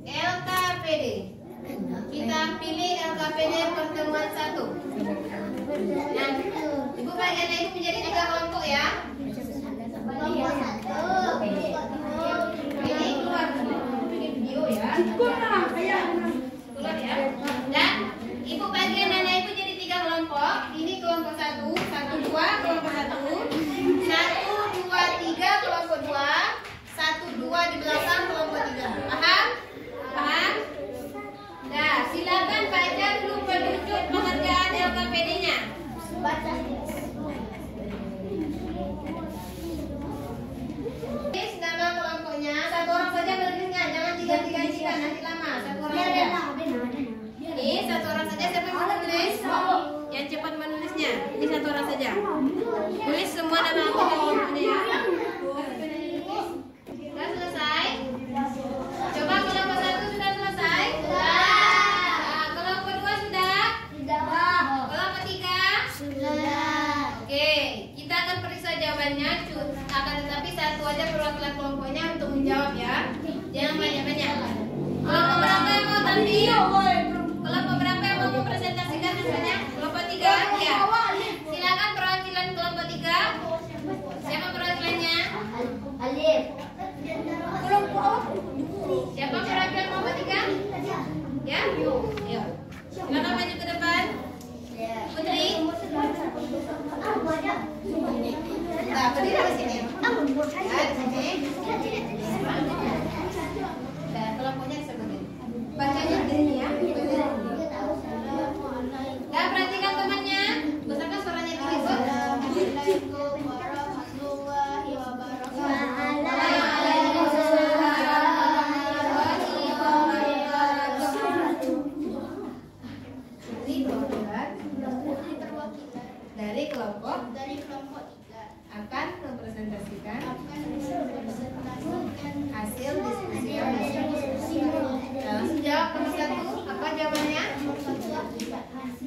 LKPD. Kita pilih LKPD pertemuan 1. Nah, Ibu bagiannya itu menjadi 3 kelompok ya. Kelompok 1. Ini keluar video ya. Keluar ya. Dan Ibu bagian anak Ibu jadi 3 kelompok. Ini kelompok 1, 1, 2, kelompok 1. 1, 2, 3, kelompok 2. 1, 2 di belakang kelompok 3. Paham? Paham? Nah, silakan baca dulu petunjuk pengerjaan LKPD-nya. Baca. Tulis nama kelompoknya, 1 orang saja menulisnya, jangan 3-3 nanti lama. 1 orang saja. Ini 1 orang saja, siapa yang mau menulis? Yang cepat menulisnya. Ini 1 orang saja. Tulis semua nama kelompoknya ya. Sudah selesai? Coba kelompok 1 sudah selesai? Nah, kelompok 2 sudah? Kelompok 3? Oke, kita akan periksa jawabannya. Akan tetapi 1 aja perwakilan kelompoknya untuk menjawab ya. Jangan banyak-banyak. Kelompok berapa yang mau tampil? Kelompok berapa yang mau mempresentasikan hasilnya? Kelompok 3? Ya. Silakan perwakilan kelompok 3. Siapa perwakilannya? Alif. Siapa perwakilan kelompok 3? Ya? Yuk. Silakan maju ke depan. Putri. Nah, berdiri di sini. Ya, di sini. Nah, kelompoknya disebutin. Bacanya di sini ya. Dan perhatikan temannya. Besarkan suaranya dikit, Bu. Assalamualaikum warahmatullahi wabarakatuh. Dari kelompok Dari kelompok 3 akan mempresentasikan hasil diskusi hasil diskusi. Nah, langsung jawab nomor 1. Apa jawabannya?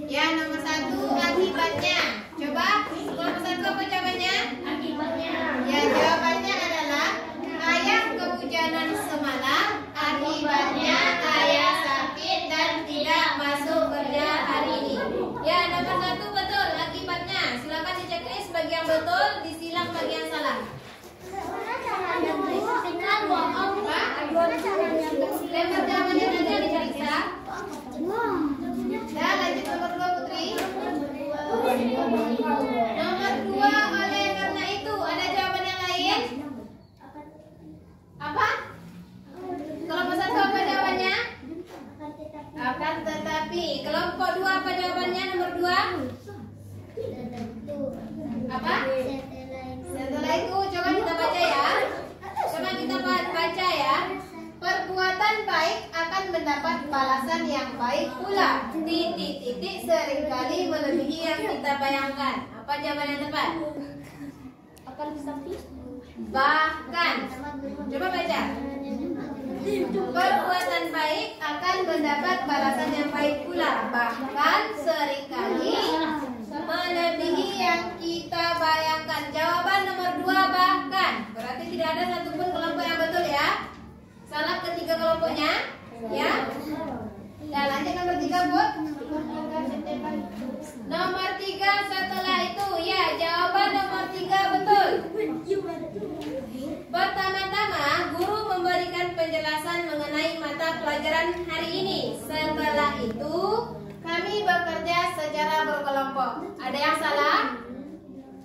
Ya, nomor 1 akibatnya. Coba nomor 1 apa jawabannya? Akibatnya. Ya, jawabannya adalah ayah kehujanan semalam. Akibatnya ayah sakit dan tidak masuk kerja hari ini. Ya, nomor 1 betul akibatnya. Silakan dicek list bagi yang betul, disilang bagi yang salah. Lempar jawabannya saja diperiksa. Dan lanjut nomor 2 Putri. Nomor 2 oleh karena itu ada jawaban yang lain. Apa? Kelompok 1 apa jawabannya? Akan tetapi. Kelompok 2 apa jawabannya nomor 2? Apa? Setelah itu coba kita baca ya. Coba kita baca ya. Perbuatan baik akan mendapat balasan yang baik pula. Titik-titik seringkali melebihi yang kita bayangkan. Apa jawaban yang tepat? Akan tetapi. Bahkan. Coba baca. Perbuatan baik akan mendapat balasan yang baik pula. Bahkan seringkali melebihi yang kita bayangkan. Jawaban nomor 2 bahkan. Berarti tidak ada satupun kelompok yang betul ya. Salah ketiga kelompoknya. Ya. Dan lanjut nomor 3 3 buat. Nomor 3 setelah itu. Ya, jawaban nomor 3 betul. Pertama-tama, guru memberikan penjelasan mengenai mata pelajaran hari ini. Setelah itu, kami bekerja secara berkelompok. Ada yang salah?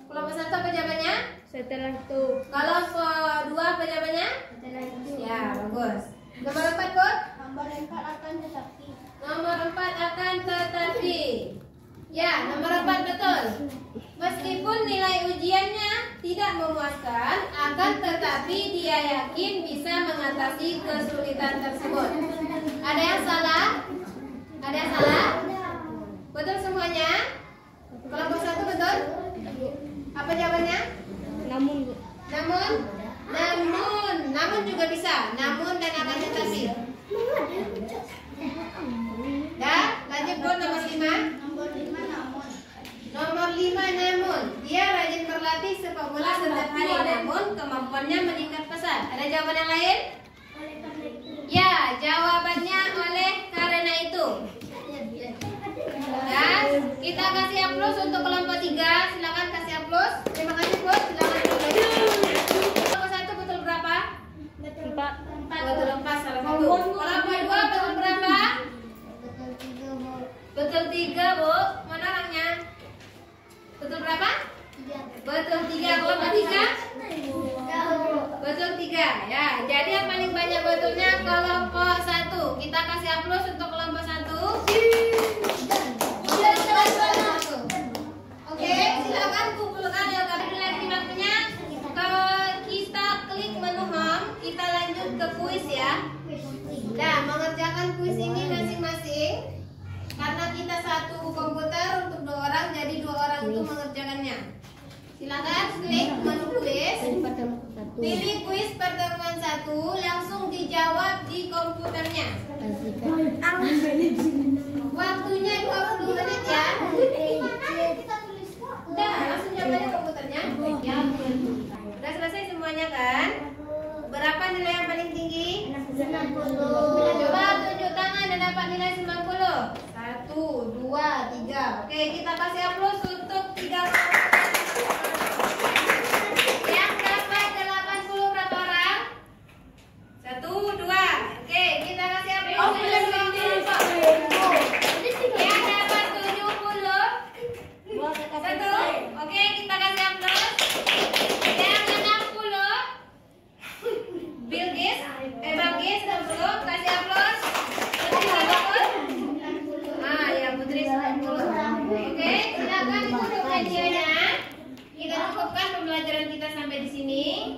Kelompok 1 apa jawabannya? Setelah itu. Kalau 2 apa jawabannya? Setelah itu. Ya, bagus. Nomor 4, Bud? Nomor 4 akan tetapi. Nomor 4 akan tetapi. Ya, nomor 4 betul. Meskipun nilai ujiannya tidak memuaskan, akan tetapi dia yakin bisa mengatasi kesulitan tersebut. Ada yang salah? Ada yang salah? Betul semuanya? Kelompok 1 betul? Apa jawabannya? Namun. Namun juga bisa. Namun dan akan tetapi. Ya, lanjut Bud nomor 5. Nomor 5 namun. Nomor 5 namun. Dia rajin berlatih sepak bola setiap hari, namun kemampuannya meningkat pesat. Ada jawaban yang lain? Oleh karena itu. Ya, jawabannya oleh karena itu. Dan kita kasih aplaus untuk kelompok 3. Silakan kasih aplaus. Terima kasih Bud. Silakan kelompok 1 betul berapa? Betul 4. Betul 4 salah satu. Kelompok 2 betul berapa? Betul 3, Bu. Betul 3, Bu. Mana orangnya? Betul berapa? 3. Betul 3. Kelompok 3? Tahu. Betul 3. Ya, jadi yang paling banyak betulnya kelompok 1. Kita kasih aplaus untuk kelompok 1. Oke, silakan kumpulkan ya kami lagi waktunya. Kita klik menu home, kita lanjut ke kuis ya. Nah, mengerjakan kuis ini masing-masing. Karena kita satu komputer untuk 2 orang, jadi 2 orang itu mengerjakannya. Silakan klik menu kuis. Pilih kuis pertemuan 1, langsung dijawab di komputernya. Waktunya 20 menit ya. Udah, langsung jawab di komputernya. Udah selesai semuanya kan? Berapa nilai yang paling tinggi? 90. Coba tunjuk tangan dan dapat nilai 90. 1, 2, 3. Oke, kita kasih aplaus untuk 3 orang. Yang dapat 80 berapa orang? 1, 2. Oke, kita kasih aplaus. Yang dapat 70. 1. Oke, kita kasih aplaus. Yang 60. Bilgis, Bagis 60. Kasih aplaus. Putri berapa? Ah, ya Putri 90. Oke, silakan ditutup hadiahnya. Kita cukupkan pembelajaran kita sampai di sini.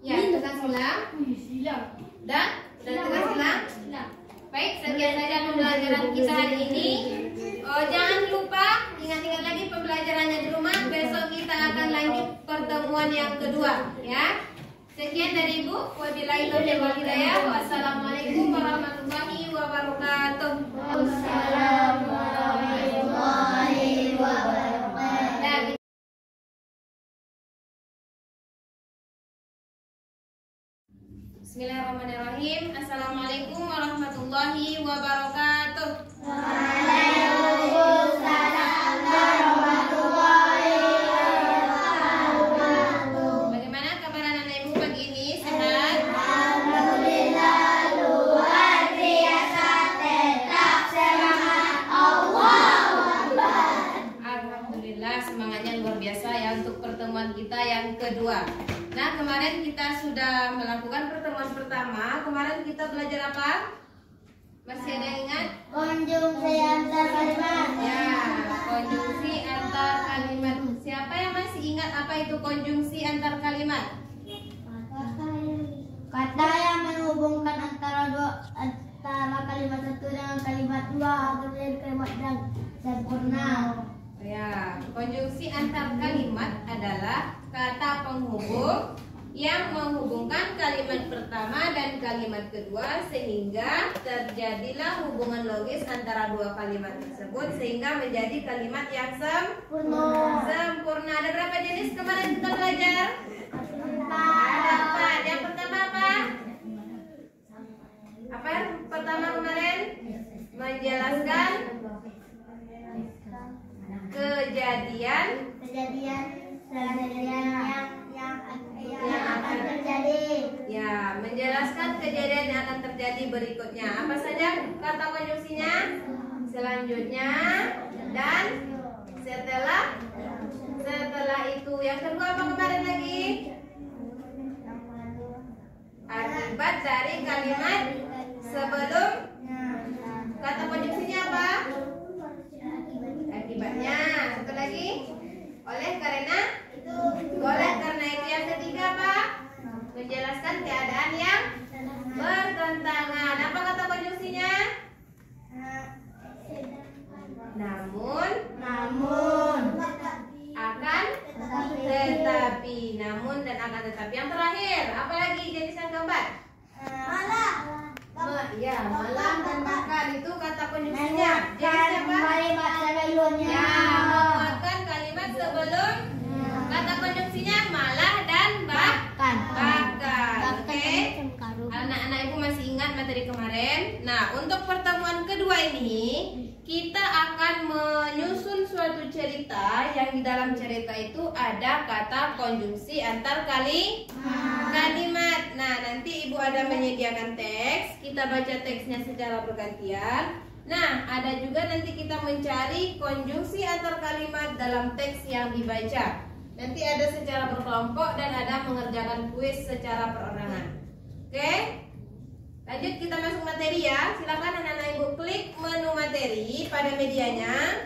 Ya, tekan silang. Dan tekan silang. Baik, sekian saja pembelajaran kita hari ini. Jangan lupa ingat-ingat lagi pembelajarannya di rumah. Besok kita akan lanjut pertemuan yang kedua, ya. Sekian dari Ibu. Wabillahi taufiq wal hidayah. Wassalamualaikum warahmatullahi wabarakatuh. Wassalamualaikum warahmatullahi wabarakatuh. Bismillahirrahmanirrahim. Assalamualaikum warahmatullahi wabarakatuh. Waalaikumsalam warahmatullahi wabarakatuh. Bagaimana kabar anak-anak Ibu pagi ini? Sehat? Alhamdulillah luar biasa, tetap semangat. Allahu Akbar. Alhamdulillah semangatnya luar biasa ya untuk pertemuan kita yang kedua. Nah, kemarin kita sudah melakukan pertemuan pertama. Kemarin kita belajar apa? Masih ada yang ingat? Konjungsi antar kalimat. Ya, konjungsi antar kalimat. Siapa yang masih ingat apa itu konjungsi antar kalimat? Kata yang menghubungkan antara kalimat satu dengan kalimat dua agar menjadi kalimat yang sempurna. Ya, konjungsi antar kalimat adalah kata penghubung yang menghubungkan kalimat pertama dan kalimat kedua sehingga terjadilah hubungan logis antara dua kalimat tersebut sehingga menjadi kalimat yang sempurna. Ada berapa jenis kemarin kita belajar? Ada 4. Yang pertama apa? Apa yang pertama kemarin? menjelaskan kejadian yang akan terjadi. Ya, menjelaskan kejadian yang akan terjadi berikutnya. Apa saja kata konjungsinya? Selanjutnya dan setelah itu. Yang kedua apa kemarin lagi? Akibat dari kalimat sebelum. Kata konjungsinya apa? Akibatnya. Satu lagi. Oleh karena itu. Yang ketiga apa? Menjelaskan keadaan yang bertentangan. Apa kata konjungsinya? Namun akan tetapi. Namun dan akan tetapi. Yang terakhir, apa lagi jenis yang keempat? Malam dan bahkan. Itu kata konjungsinya. Jenis apa? Ya, menguatkan kalimat sebelum. Kata konjungsinya malah dan bahkan. Oke. Anak-anak ibu masih ingat materi kemarin? Nah, untuk pertemuan kedua ini kita akan menyusun suatu cerita yang di dalam cerita itu ada kata konjungsi antar kalimat. Nah, nanti ibu ada menyediakan teks. Kita baca teksnya secara bergantian. Nah, ada juga nanti kita mencari konjungsi antar kalimat dalam teks yang dibaca. Nanti ada secara berkelompok dan ada mengerjakan kuis secara perorangan. Oke? Lanjut kita masuk materi ya. Silakan anak-anak ibu klik menu materi pada medianya.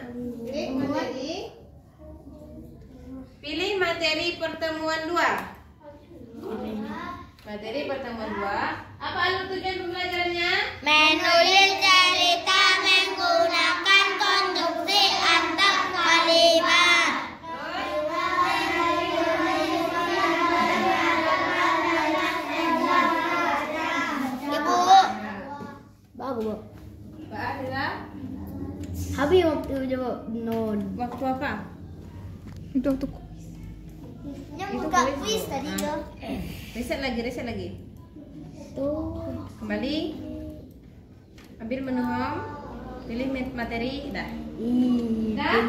Klik materi. Pilih materi pertemuan 2. Materi pertemuan 2. Apa alur tujuan pembelajarannya? Menulis cerita menggunakan konjungsi antar kalimat. Ibu. Bagus. Mbak Adila. Habis waktu jawab non. Waktu apa? Itu waktu Yang buka kuis tadi loh. Reset lagi. Tuh. Kembali. Ambil menu home. Pilih materi. Dah. Dah.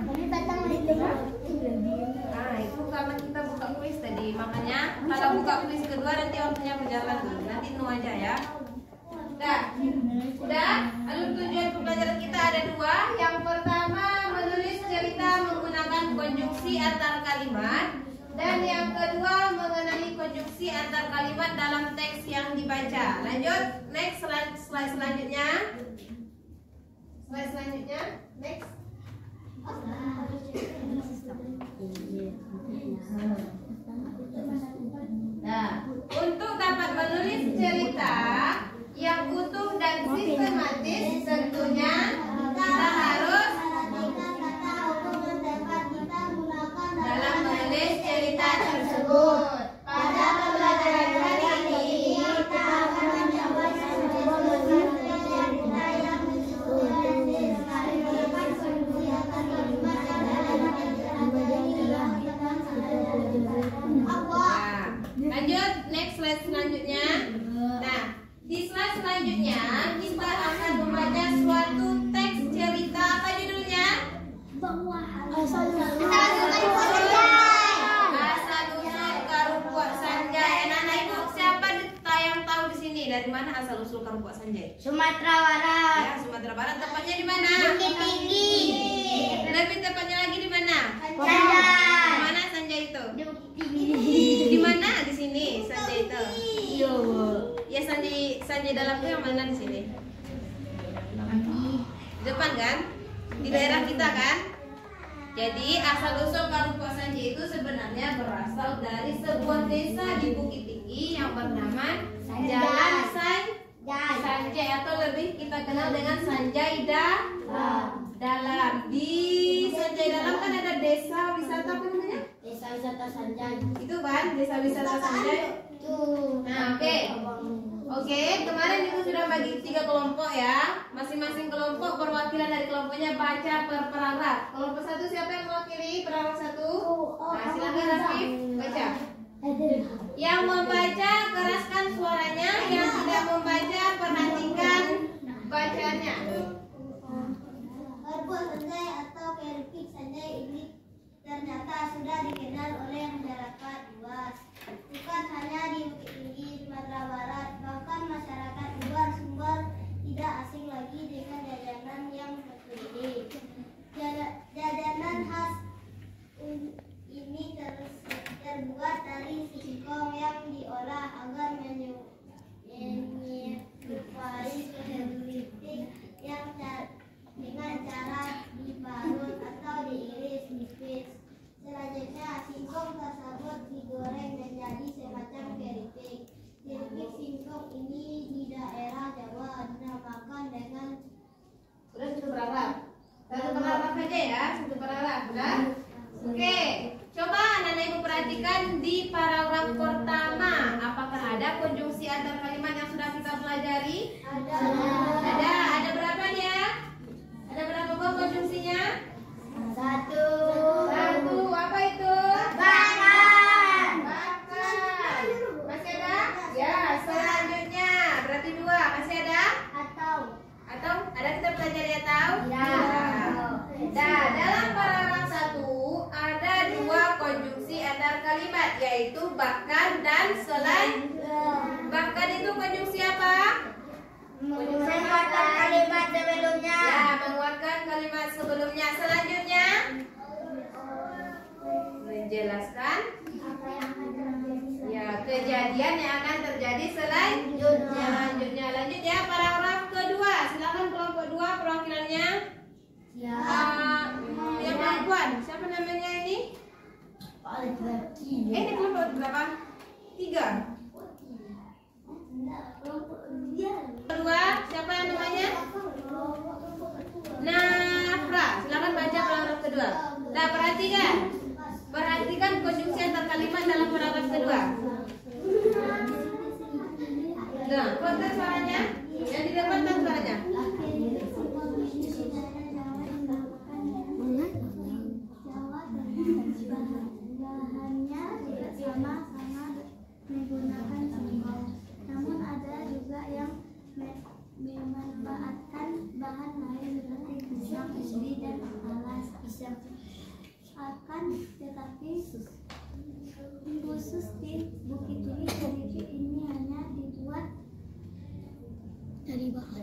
Tapi batang itu. Nah, itu karena kita buka kuis tadi. Makanya kalau buka kuis kedua nanti waktunya berjalan dulu. Nanti no aja ya. Udah. Alur tujuan pembelajaran kita ada 2. Yang pertama menulis cerita menggunakan konjungsi antar kalimat. Dan yang kedua mengenali konjungsi antar kalimat dalam teks yang dibaca. Lanjut, next slide selanjutnya. Slide selanjutnya, next. Nah, untuk dapat menulis cerita yang utuh dan sistematis, tentunya kita harus dalam menulis cerita tersebut. Pada pembelajaran kali ini kita akan mencoba menulis cerita yang lanjut, next slide selanjutnya. Nah, di slide selanjutnya kita akan membaca suatu teks cerita. Apa judulnya? Asal-usul Karupuk Sanjay. Anak-anak ibu, siapa yang tahu di sini dari mana asal-usul Karupuk Sanjay? Sumatera Barat. Ya, Sumatera Barat. Tepatnya di mana? Bukit Tinggi. Lebih tepatnya lagi di mana? Sanjay. Di mana Sanjay itu? Bukit Tinggi. Di mana di sini Sanjay itu? Iya, Bu. Ya, Sanjay dalam itu yang mana di sini? Di depan kan? Di daerah kita kan? Jadi asal-usul Karupuk Sanjay itu sebenarnya berasal dari sebuah desa di Bukit Tinggi yang bernama Jalan Sanjay atau lebih kita kenal dengan Sanjay Dalam. Di Sanjay Dalam kan ada desa wisata apa namanya? Desa Wisata Sanjay. Itu kan desa wisata Sanjay. Tuh. Nah, Oke, kemarin ibu sudah bagi 3 kelompok ya. Masing-masing kelompok perwakilan dari kelompoknya baca per paragraf. Kelompok 1 siapa yang mewakili paragraf 1? Nah, silakan Rafif baca. Yang membaca keraskan suaranya, yang tidak membaca perhatikan bacaan lagi dengan jajanan yang berbeda. Jajanan khas ini terbuat dari singkong yang diolah agar menyerupai keripik yang dengan cara diparut atau diiris tipis. Selanjutnya, singkong tersebut digoreng menjadi semacam keripik. Keripik singkong ini di daerah Jawa dinamakan dengan Sudah satu paragraf. Satu paragraf aja ya, satu paragraf. Sudah? Oke. Coba anak-anak ibu perhatikan di paragraf pertama. Apakah ada konjungsi antar kalimat yang sudah kita pelajari? Ada. Ada berapa ya? Ada berapa buah konjungsinya? satu. Apa itu? Bahkan. Bahkan. Masih ada? Ya, selanjutnya. Berarti dua. Masih ada? Atau ada kita pelajari atau? Ya. Nah, dalam paragraf 1 ada dua konjungsi antar kalimat, yaitu bahkan dan Bahkan itu konjungsi apa? Menguatkan kalimat sebelumnya. Ya, menguatkan kalimat sebelumnya. Selanjutnya menjelaskan ya kejadian yang akan terjadi selanjutnya. Lanjut ya, paragraf kedua. Silakan kelompok 2 perwakilannya. Ya. Yang perempuan, siapa namanya ini? Ini kelompok berapa? 3. Kedua, siapa yang namanya? Nafra. Silakan baca paragraf kedua. Nah, perhatikan konjungsi antar kalimat dalam paragraf kedua. Nah, kuatkan suaranya. Yang di depan kan suaranya. Bahannya sama-sama menggunakan singkong, namun ada juga yang memanfaatkan bahan lain seperti pisang, ubi, dan alas pisang. Akan tetapi khusus di Bukit Duri, keripik ini hanya dibuat dari bahan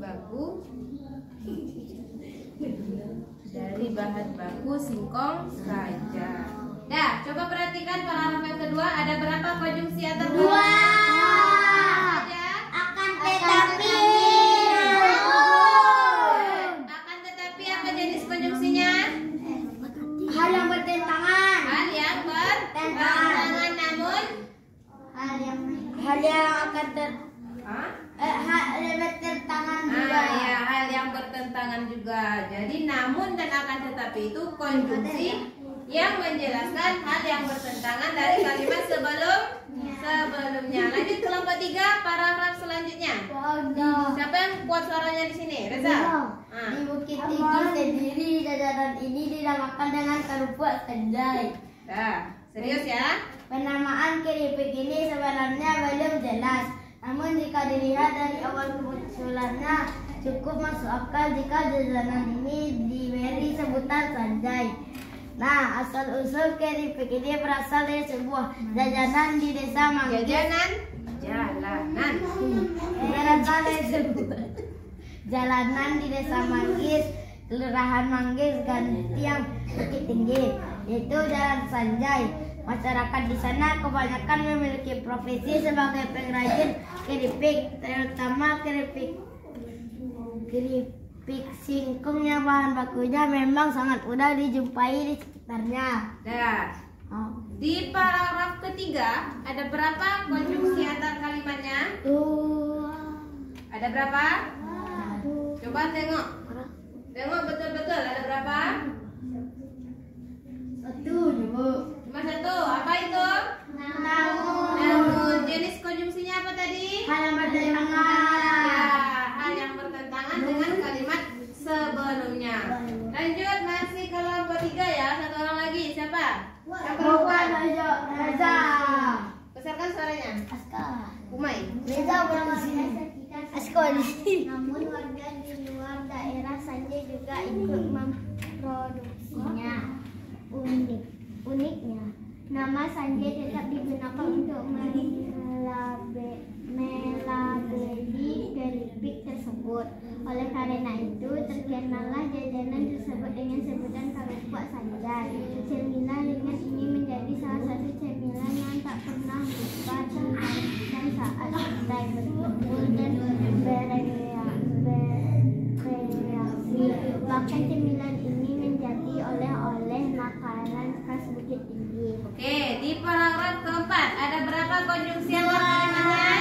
Baku. Dari bahan baku singkong saja. Nah, coba perhatikan paragraf yang kedua. Ada berapa konjungsi antar kalimat? akan tetapi. Akan tetapi apa jenis konjungsinya? Hal yang bertentangan. Hal yang bertentangan, namun Hal yang akan hal yang bertentangan juga. ya, hal yang bertentangan juga. Jadi namun dan akan tetapi itu konjungsi yang menjelaskan hal yang bertentangan dari kalimat sebelumnya. Lanjut kelompok 3, paragraf selanjutnya. Siapa yang kuat suaranya di sini? Reza. Di Bukit Tinggi sendiri, jajanan ini dinamakan dengan kerupuk Sanjay. Nah, serius ya? Penamaan keripik ini sebenarnya belum jelas, namun jika dilihat dari awal kemunculannya cukup masuk akal jika jajanan ini diberi sebutan Sanjay. Nah, asal-usul keripik ini berasal dari sebuah jajanan di desa Manggis. Jalanan. Berasal dari sebuah jalanan di desa Manggis, Kelurahan Manggis, Gantiang, Bukit Tinggi, yaitu Jalan Sanjay. Masyarakat di sana kebanyakan memiliki profesi sebagai pengrajin keripik, terutama keripik singkong yang bahan bakunya memang sangat mudah dijumpai di sekitarnya. Nah, di paragraf ketiga ada berapa konjungsi antar kalimatnya? Ada berapa? Coba tengok betul-betul ada berapa? Cuma satu. Apa itu? Namun. Jenis konjungsinya apa tadi? Hal yang bertentangan. Ya, hal yang bertentangan dengan kalimat sebelumnya. Lanjut, masih kelompok 3 ya. Satu orang lagi. Siapa? Yang perempuan. Reza. Besarkan suaranya. Aska. Umay. Reza orang sini. Aska di sini. Namun warga di luar daerah Sanjay juga ikut memproduksinya. Uniknya, Nama Sanjay tetap digunakan untuk melabeli keripik tersebut. Oleh karena itu, terkenallah jajanan tersebut dengan sebutan kerupuk Sanjay. Cemilan ringan ini menjadi salah satu cemilan yang tak pernah lupa dimainkan saat Sanjay berkumpul dan bereaksi. Bahkan cemilan ini menjadi oleh-oleh makanan khas Bukit Tinggi. Oke, di paragraf keempat ada berapa konjungsi yang kalimatnya?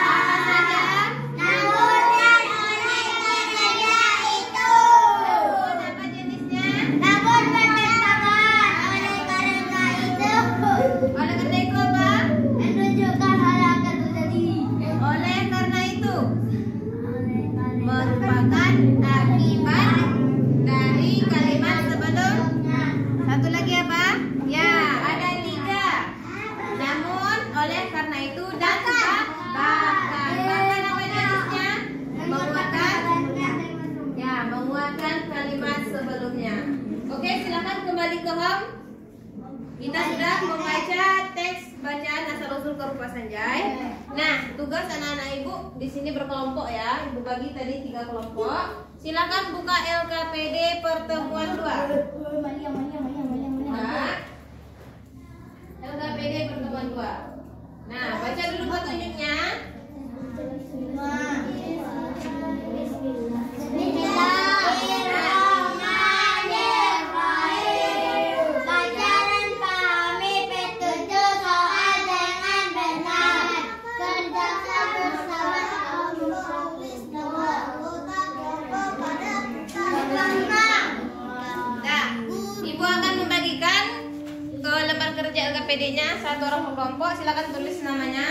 Apa saja? Namun dan oleh karena itu. Namun apa jenisnya? Namun bertentangan oleh karena itu. Oleh karena itu apa? Menunjukkan hal yang akan terjadi. Oleh karena itu Oleh karena merupakan akibat dari kalimat sebelumnya. Satu lagi apa? Ya, ada 3. Namun oleh karena itu dan bahkan apa jenisnya? Menguatkan kalimat sebelumnya. Oke, silakan kembali ke home. Kita sudah membaca teks bacaan asal-usul kerupuk Sanjay. Nah, tugas anak-anak ibu di sini berkelompok ya. Ibu bagi tadi 3 kelompok. Silakan buka LKPD pertemuan 2. Nah, LKPD pertemuan 2. Nah, baca dulu petunjuknya. Bismillahirrahmanirrahim. Baca dan pahami petunjuk soal dengan benar. Kerjakan bersama Nah, ibu akan membagikan ke lembar kerja LKPD-nya 1 orang per kelompok. Silakan tulis namanya.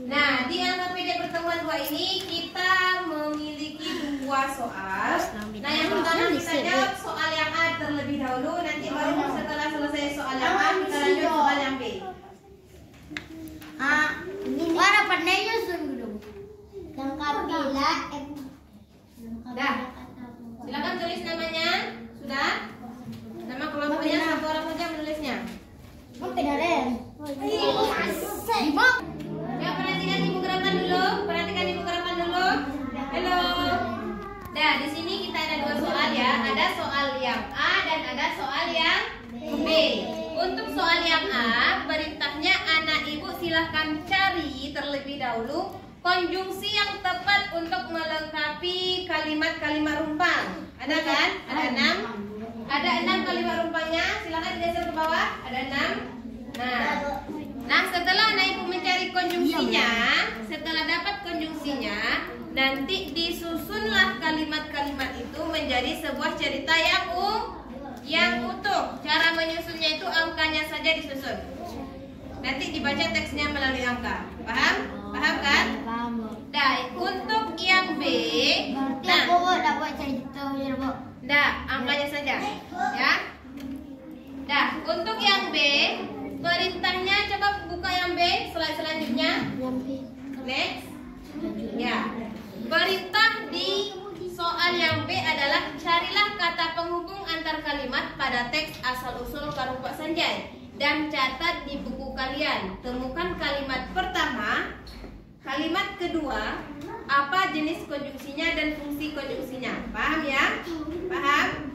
Nah, di LKPD pertemuan 2 ini kita memiliki 2 soal. Nah, yang pertama kita jawab soal yang A terlebih dahulu. Nanti baru setelah selesai soal yang A kita lanjut soal yang B. Warna pandainya sudah lengkapilah. Dah. Silakan tulis namanya. Sudah? Nama kelompoknya 1 orang saja menulisnya. Ya, perhatikan ibu gerakan dulu. Halo. Nah, di sini kita ada 2 soal ya. Ada soal yang A dan ada soal yang B. Untuk soal yang A, perintahnya anak ibu silahkan cari terlebih dahulu konjungsi yang tepat untuk melengkapi kalimat-kalimat rumpang. Ada kan? Ada 6. Ada 6 kalimat rumpangnya. Silahkan digeser ke bawah. Ada 6. Nah, setelah anak ibu mencari konjungsinya, setelah dapat konjungsinya, nanti disusunlah kalimat-kalimat itu menjadi sebuah cerita yang utuh. Cara menyusunnya itu angkanya saja disusun. Nanti dibaca teksnya melalui angka. Paham? Paham kan? Nah, untuk yang B, angkanya saja. Ya. Nah, untuk yang B, perintahnya coba buka yang B, slide selanjutnya. Next. Ya. Perintah di soal yang B adalah carilah kata penghubung antar kalimat pada teks asal-usul kerupuk Sanjay dan catat di buku kalian. Temukan kalimat pertama, kalimat kedua, apa jenis konjungsinya dan fungsi konjungsinya. Paham ya? Paham?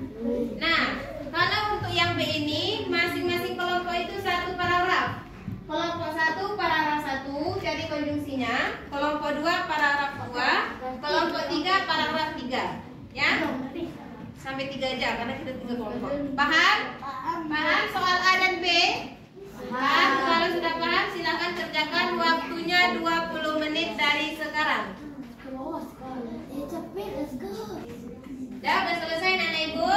Nah, kalau untuk yang B ini masing-masing kelompok itu 1 paragraf. Kelompok 1 paragraf 1 cari konjungsinya, kelompok 2 paragraf 2, kelompok 3 paragraf 3. Ya? Sampai 3 aja karena kita 3 kelompok. Paham? Paham soal A dan B? Paham? Kalau sudah paham silahkan kerjakan, waktunya 20 menit dari sekarang. Udah selesai anak ibu?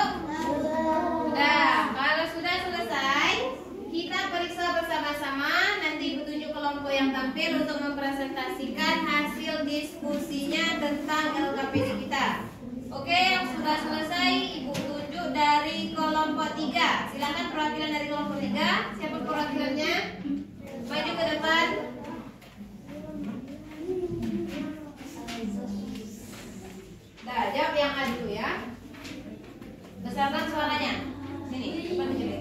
Udah. Kalau sudah selesai, kita periksa bersama-sama. Nanti ibu tunjuk kelompok yang tampil untuk mempresentasikan hasil diskusinya tentang LKPD kita. Oke, yang sudah selesai ibu tunjuk dari kelompok 3. Silakan perwakilan dari kelompok 3. Siapa perwakilannya? Maju ke depan. Nah, jawab yang A dulu ya. Besarkan suaranya. Sini, depan aja.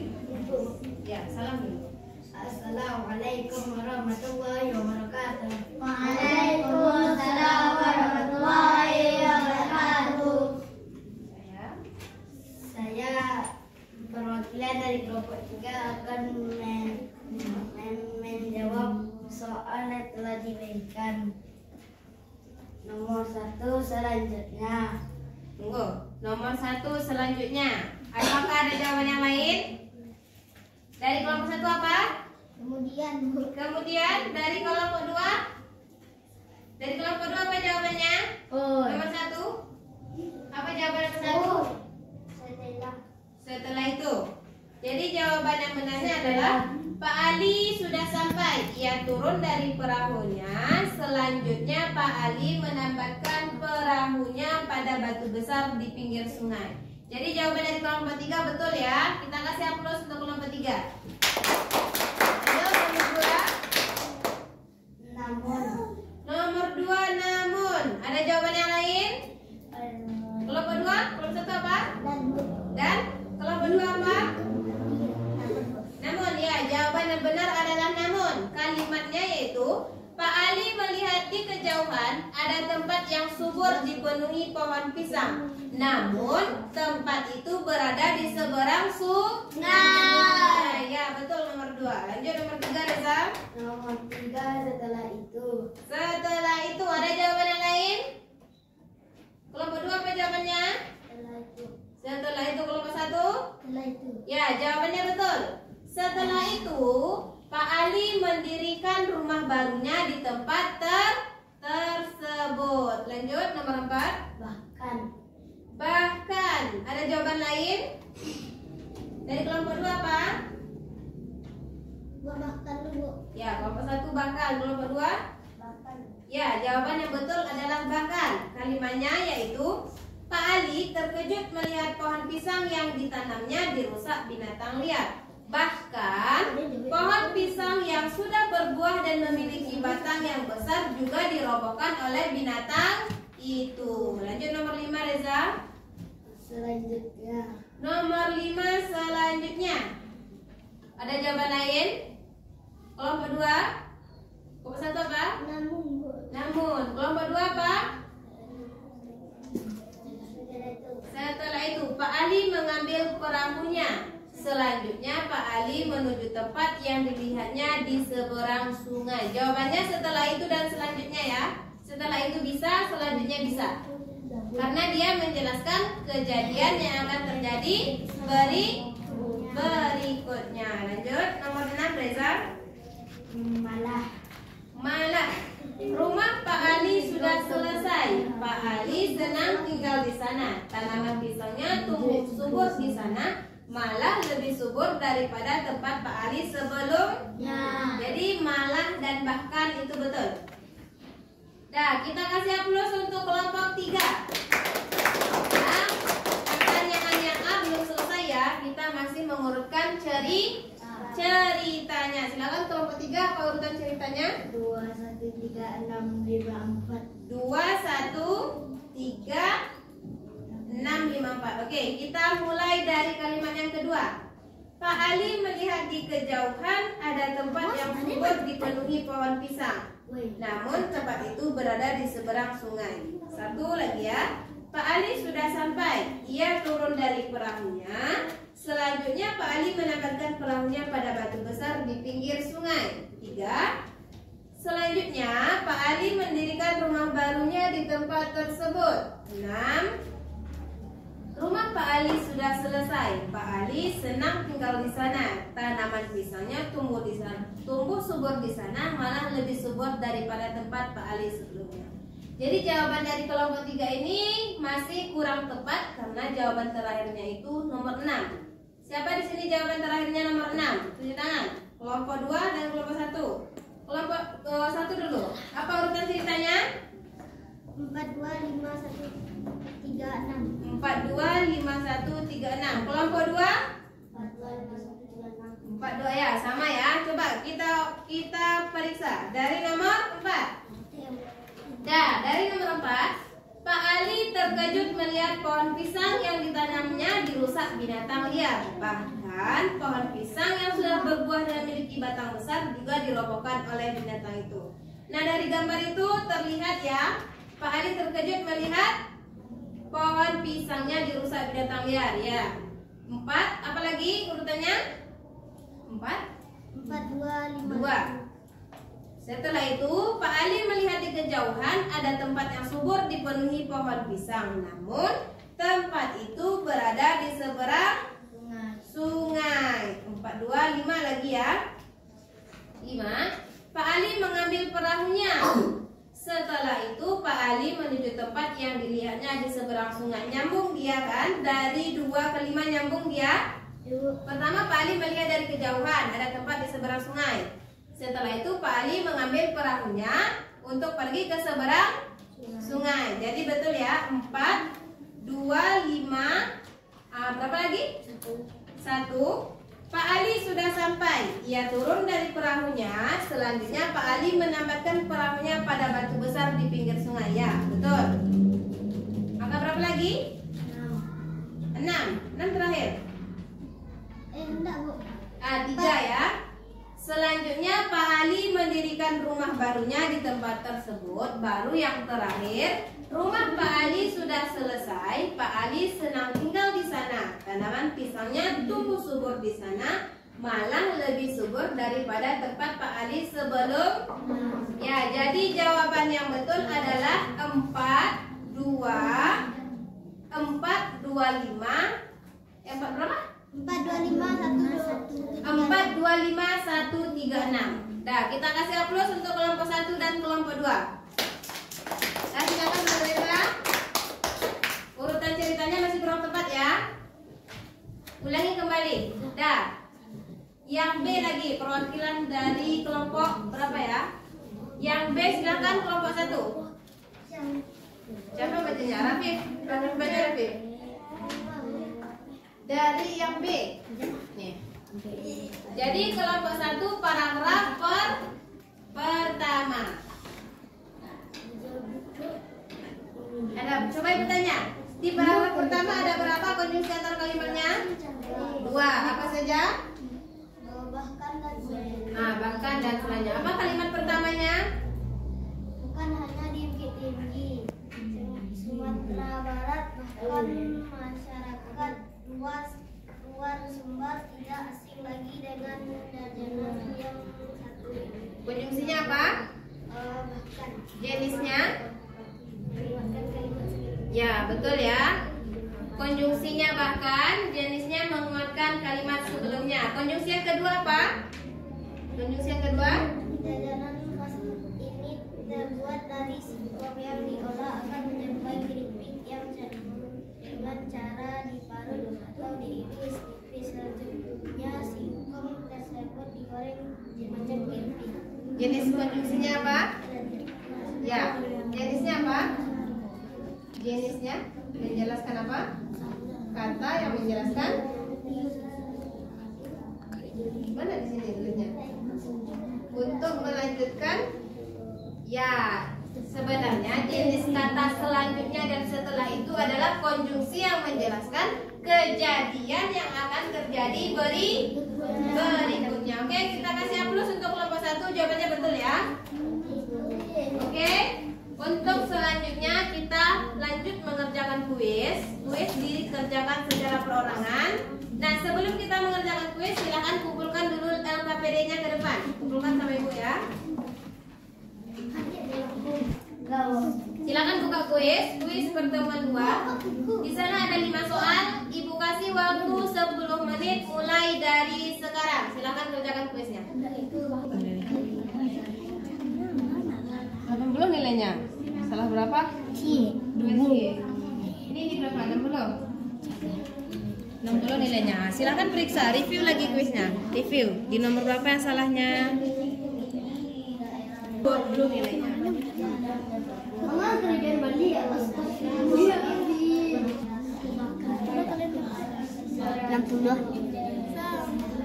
Ya, salam Nomor 1 selanjutnya. Tunggu. Nomor 1 selanjutnya. Apakah ada jawaban yang lain? Dari kelompok 1 apa? Kemudian Dari kelompok 2? Dari kelompok 2 apa jawabannya? Nomor 1? Apa jawaban nomor 1? Setelah itu. Jadi jawaban yang benarnya adalah Pak Ali sudah sampai. Ia turun dari perahunya. Selanjutnya Pak Ali menambahkan perahunya pada batu besar di pinggir sungai. Jadi jawaban dari kelompok 3 betul ya. Kita kasih aplaus untuk kelompok 3. Ayo nomor 2. namun. Nomor 2 namun. Ada jawaban yang lain? Kelompok 2? Kelompok 1 apa? Dan kelompok 2 apa? Namun ya, jawaban yang benar adalah namun. Kalimatnya yaitu Pak Ali melihat di kejauhan ada tempat yang subur dipenuhi pohon pisang. Namun tempat itu berada di seberang sungai. Ya, betul nomor 2. Lanjut nomor 3 Reza. Nomor 3 setelah itu. Setelah itu ada jawaban yang lain? Kelompok 2 apa jawabannya? Setelah itu kelompok 1? Setelah itu. Ya, jawabannya betul. Setelah itu, Pak Ali mendirikan rumah barunya di tempat tersebut. Lanjut nomor 4. Bahkan. Ada jawaban lain? Dari kelompok 2 apa? Bahkan dulu. Ya, kelompok 1 bahkan. Kelompok 2? Bahkan. Ya, jawaban yang betul adalah bahkan. Kalimatnya yaitu Pak Ali terkejut melihat pohon pisang yang ditanamnya dirusak binatang liar. Bahkan pohon pisang yang sudah berbuah dan memiliki batang yang besar juga dirobohkan oleh binatang itu. Lanjut nomor 5 Reza. Selanjutnya. Nomor 5 selanjutnya. Ada jawaban lain? Kelompok 2? Kelompok 1 apa? Namun. Kelompok 2 apa? Setelah itu Pak Ali mengambil perahunya. Selanjutnya Pak Ali menuju tempat yang dilihatnya di seberang sungai. Jawabannya setelah itu dan selanjutnya ya. Setelah itu bisa, selanjutnya bisa. Karena dia menjelaskan kejadian yang akan terjadi berikutnya. Lanjut nomor 6 Reza. Malah. Rumah Pak Ali sudah selesai. Pak Ali senang tinggal di sana. Tanaman pisangnya tumbuh subur di sana. Malah lebih subur daripada tempat Pak Ali sebelumnya. Jadi malah dan bahkan itu betul. Nah, kita kasih aplaus untuk kelompok 3. Nah, pertanyaan yang A belum selesai ya. Kita masih mengurutkan ceritanya. Silakan kelompok 3 apa urutan ceritanya? 2, 1, 3, 6, 5, 4. 2, 1, 3, 6, 5, 4. Oke, kita mulai dari kalimat yang kedua. Pak Ali melihat di kejauhan ada tempat yang subur dipenuhi pohon pisang. Namun tempat itu berada di seberang sungai. Satu lagi ya. Pak Ali sudah sampai. Ia turun dari perahunya. Selanjutnya Pak Ali menambahkan perahunya pada batu besar di pinggir sungai. 3. Selanjutnya Pak Ali mendirikan rumah barunya di tempat tersebut. 6. Rumah Pak Ali sudah selesai. Pak Ali senang tinggal di sana. Tanaman pisangnya tumbuh subur di sana, malah lebih subur daripada tempat Pak Ali sebelumnya. Jadi jawaban dari kelompok 3 ini masih kurang tepat karena jawaban terakhirnya itu nomor 6. Siapa di sini jawaban terakhirnya nomor 6? Tunjuk tangan. Kelompok 2 dan kelompok 1. Kelompok 1 dulu. Apa urutan ceritanya? 4, 2, 5, 1, 3, 6. 4, 2, 5, 1, 3, 6. Kelompok 2? 4, 2, 5, 1, 3, 6. 4, 2 ya, sama ya. Coba kita periksa dari nomor 4. Nah, dari nomor 4, Pak Ali terkejut melihat pohon pisang yang ditanamnya dirusak binatang liar. Bahkan pohon pisang yang sudah berbuah dan memiliki batang besar juga dirobohkan oleh binatang itu. Nah, dari gambar itu terlihat ya, Pak Ali terkejut melihat pohon pisangnya dirusak binatang liar ya. 4, apalagi urutannya? 4, 4, 2, 5, 2. Setelah itu Pak Ali melihat di kejauhan ada tempat yang subur dipenuhi pohon pisang. Namun tempat itu berada di seberang sungai. 4, 2, 5 lagi ya. 5. Pak Ali mengambil perahunya. Setelah itu Pak Ali menuju tempat yang dilihatnya di seberang sungai. Nyambung dia kan? Dari 2 ke 5 nyambung dia. Pertama Pak Ali melihat dari kejauhan ada tempat di seberang sungai. Setelah itu Pak Ali mengambil perahunya untuk pergi ke seberang sungai. Jadi betul ya. 4, 2, 5. Berapa lagi? 1. Pak Ali sudah sampai. Ia turun dari perahunya. Selanjutnya Pak Ali menambahkan perahunya pada batu besar di pinggir sungai. Ya, betul. Maka berapa lagi? 6. 6 terakhir. Enggak, Bu. 3 ya. Selanjutnya Pak Ali mendirikan rumah barunya di tempat tersebut. Baru yang terakhir, rumah Pak Ali sudah selesai. Pak Ali senang tinggal di sana. Tanaman pisangnya tumbuh subur di sana, malah lebih subur daripada tempat Pak Ali sebelum. Ya, jadi jawaban yang betul adalah 4, 2, 4, 2, 5. 4 berapa? 4, 2, 5, 1, 2, 4, 2, 5, 1, 3, 6. Dah, kita kasih aplaus untuk kelompok 1 dan kelompok 2. Nah, silakan bercerita. Urutan ceritanya masih kurang tepat ya. Ulangi kembali. Dah. Yang B lagi, perwakilan dari kelompok berapa ya? Yang B silakan kelompok 1. Siapa bacanya? Rafif. Rafif baca Rafif. Dari yang B. Nih. Jadi kelompok 1 paragraf pertama. Coba bertanya. Di paragraf pertama ada berapa konjungsi antar kalimatnya? 2. Apa saja? bahkan dan Bahkan dan selanjutnya. Apa kalimat pertamanya? bukan hanya di Bukit Tinggi, Sumatera Barat, bahkan masyarakat luar Sumbar tidak asing lagi dengan jajanan yang satu ini. Konjungsinya apa? Bahkan Jenisnya? kalimat Ya, betul ya. Konjungsinya bahkan, jenisnya menguatkan kalimat sebelumnya. Konjungsi yang kedua apa? Konjungsi yang kedua? jajanan khas ini terbuat dari singkong yang diolah akan menyerupai keripik yang dengan cara diparut atau diiris tipis. Selanjutnya singkong tersebut digoreng macam keripik. Jenis konjungsinya apa? Ya, jenisnya apa? Jenisnya menjelaskan apa? Kata yang menjelaskan. Mana di sini tulisnya? Untuk melanjutkan. Ya, sebenarnya jenis kata selanjutnya dan setelah itu adalah konjungsi yang menjelaskan kejadian yang akan terjadi berikutnya. Oke, kita kasih aplaus untuk kelompok 1. Jawabannya betul ya. Oke, untuk selanjutnya kita lanjut mengerjakan kuis. Kuis dikerjakan secara perorangan. Nah, sebelum kita mengerjakan kuis, silakan kumpulkan dulu LKPD-nya ke depan. Kumpulkan sama ibu ya. Silakan buka kuis pertemuan 2. Di sana ada 5 soal. Ibu kasih waktu 10 menit mulai dari sekarang. Silakan kerjakan kuisnya. 80 nilainya. Salah berapa? 2. Ini di berapa? 60 nilainya. Silakan periksa, review lagi kuisnya. Review. Di nomor berapa yang salahnya? 20 nilainya. Mama kerjaan Bali ya, astagfirullah. 60.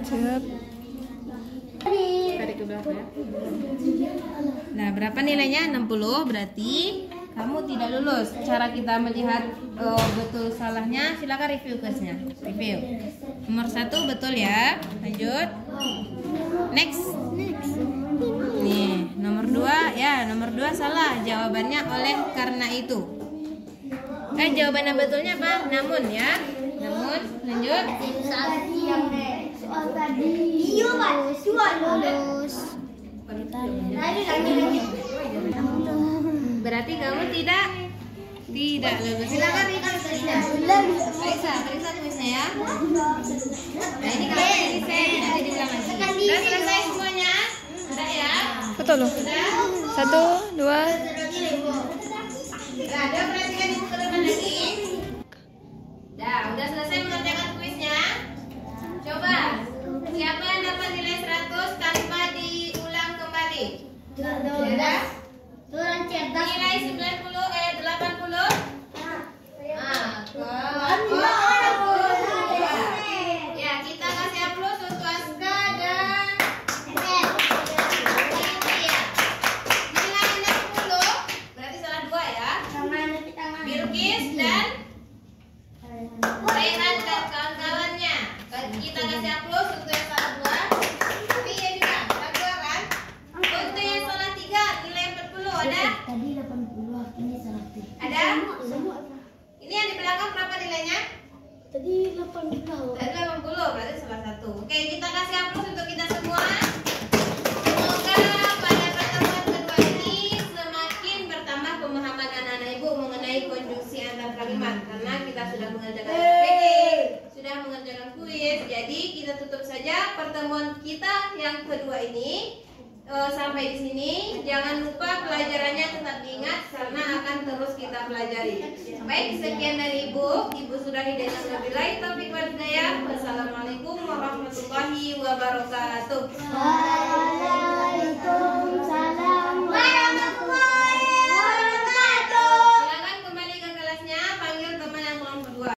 Cep. Tarik ke belakang ya. Nah, berapa nilainya? 60. Berarti kamu tidak lulus. Cara kita melihat betul salahnya, silakan review kuisnya. Review. Nomor 1 betul ya. Lanjut. Next. Nih, nomor 2 ya, nomor 2 salah. Jawabannya oleh karena itu. Jawabannya betulnya apa? Namun ya. Namun, lanjut. Soal tadi. Iya, Pak. Soal lulus. Berarti kamu tidak lulus. Silakan periksa tulisnya ya. Nah ini kalau ini saya nanti diulang lagi. Sudah selesai semuanya? Sudah ya? Foto loh. Sudah? 1, 2. Nah, ada perhatikan ibu ke depan lagi. Dah, udah selesai mengerjakan kuisnya. Coba, siapa yang dapat nilai 100 tanpa diulang kembali? Sudah? Turun cerdas. Nilai 80. Ya, kita kasih aplaus untuk Aska dan nilai 60 berarti salah 2 ya. Bilkis dan Raihan dan kawan-kawannya. Kita kasih aplaus untuk yang salah 2. Tapi ya juga salah 2 kan? Untuk yang salah 3 nilai 40 ada? Tadi 80, ini 100. Ada? Ini yang di belakang berapa nilainya? Tadi 80. Tadi 80 berarti salah 1. Oke, kita kasih aplaus untuk kita semua. Semoga pada pertemuan kedua ini semakin bertambah pemahaman anak-anak ibu mengenai konjungsi antar kalimat, karena kita sudah mengerjakan PPG, sudah mengerjakan kuis. Jadi kita tutup saja pertemuan kita yang kedua ini. Sampai di sini, jangan lupa pelajarannya tetap diingat karena akan terus kita pelajari. Baik, sekian dari Ibu. Ibu sudahi dengan wabillahi taufiq wal hidayah. Wassalamualaikum warahmatullahi wabarakatuh.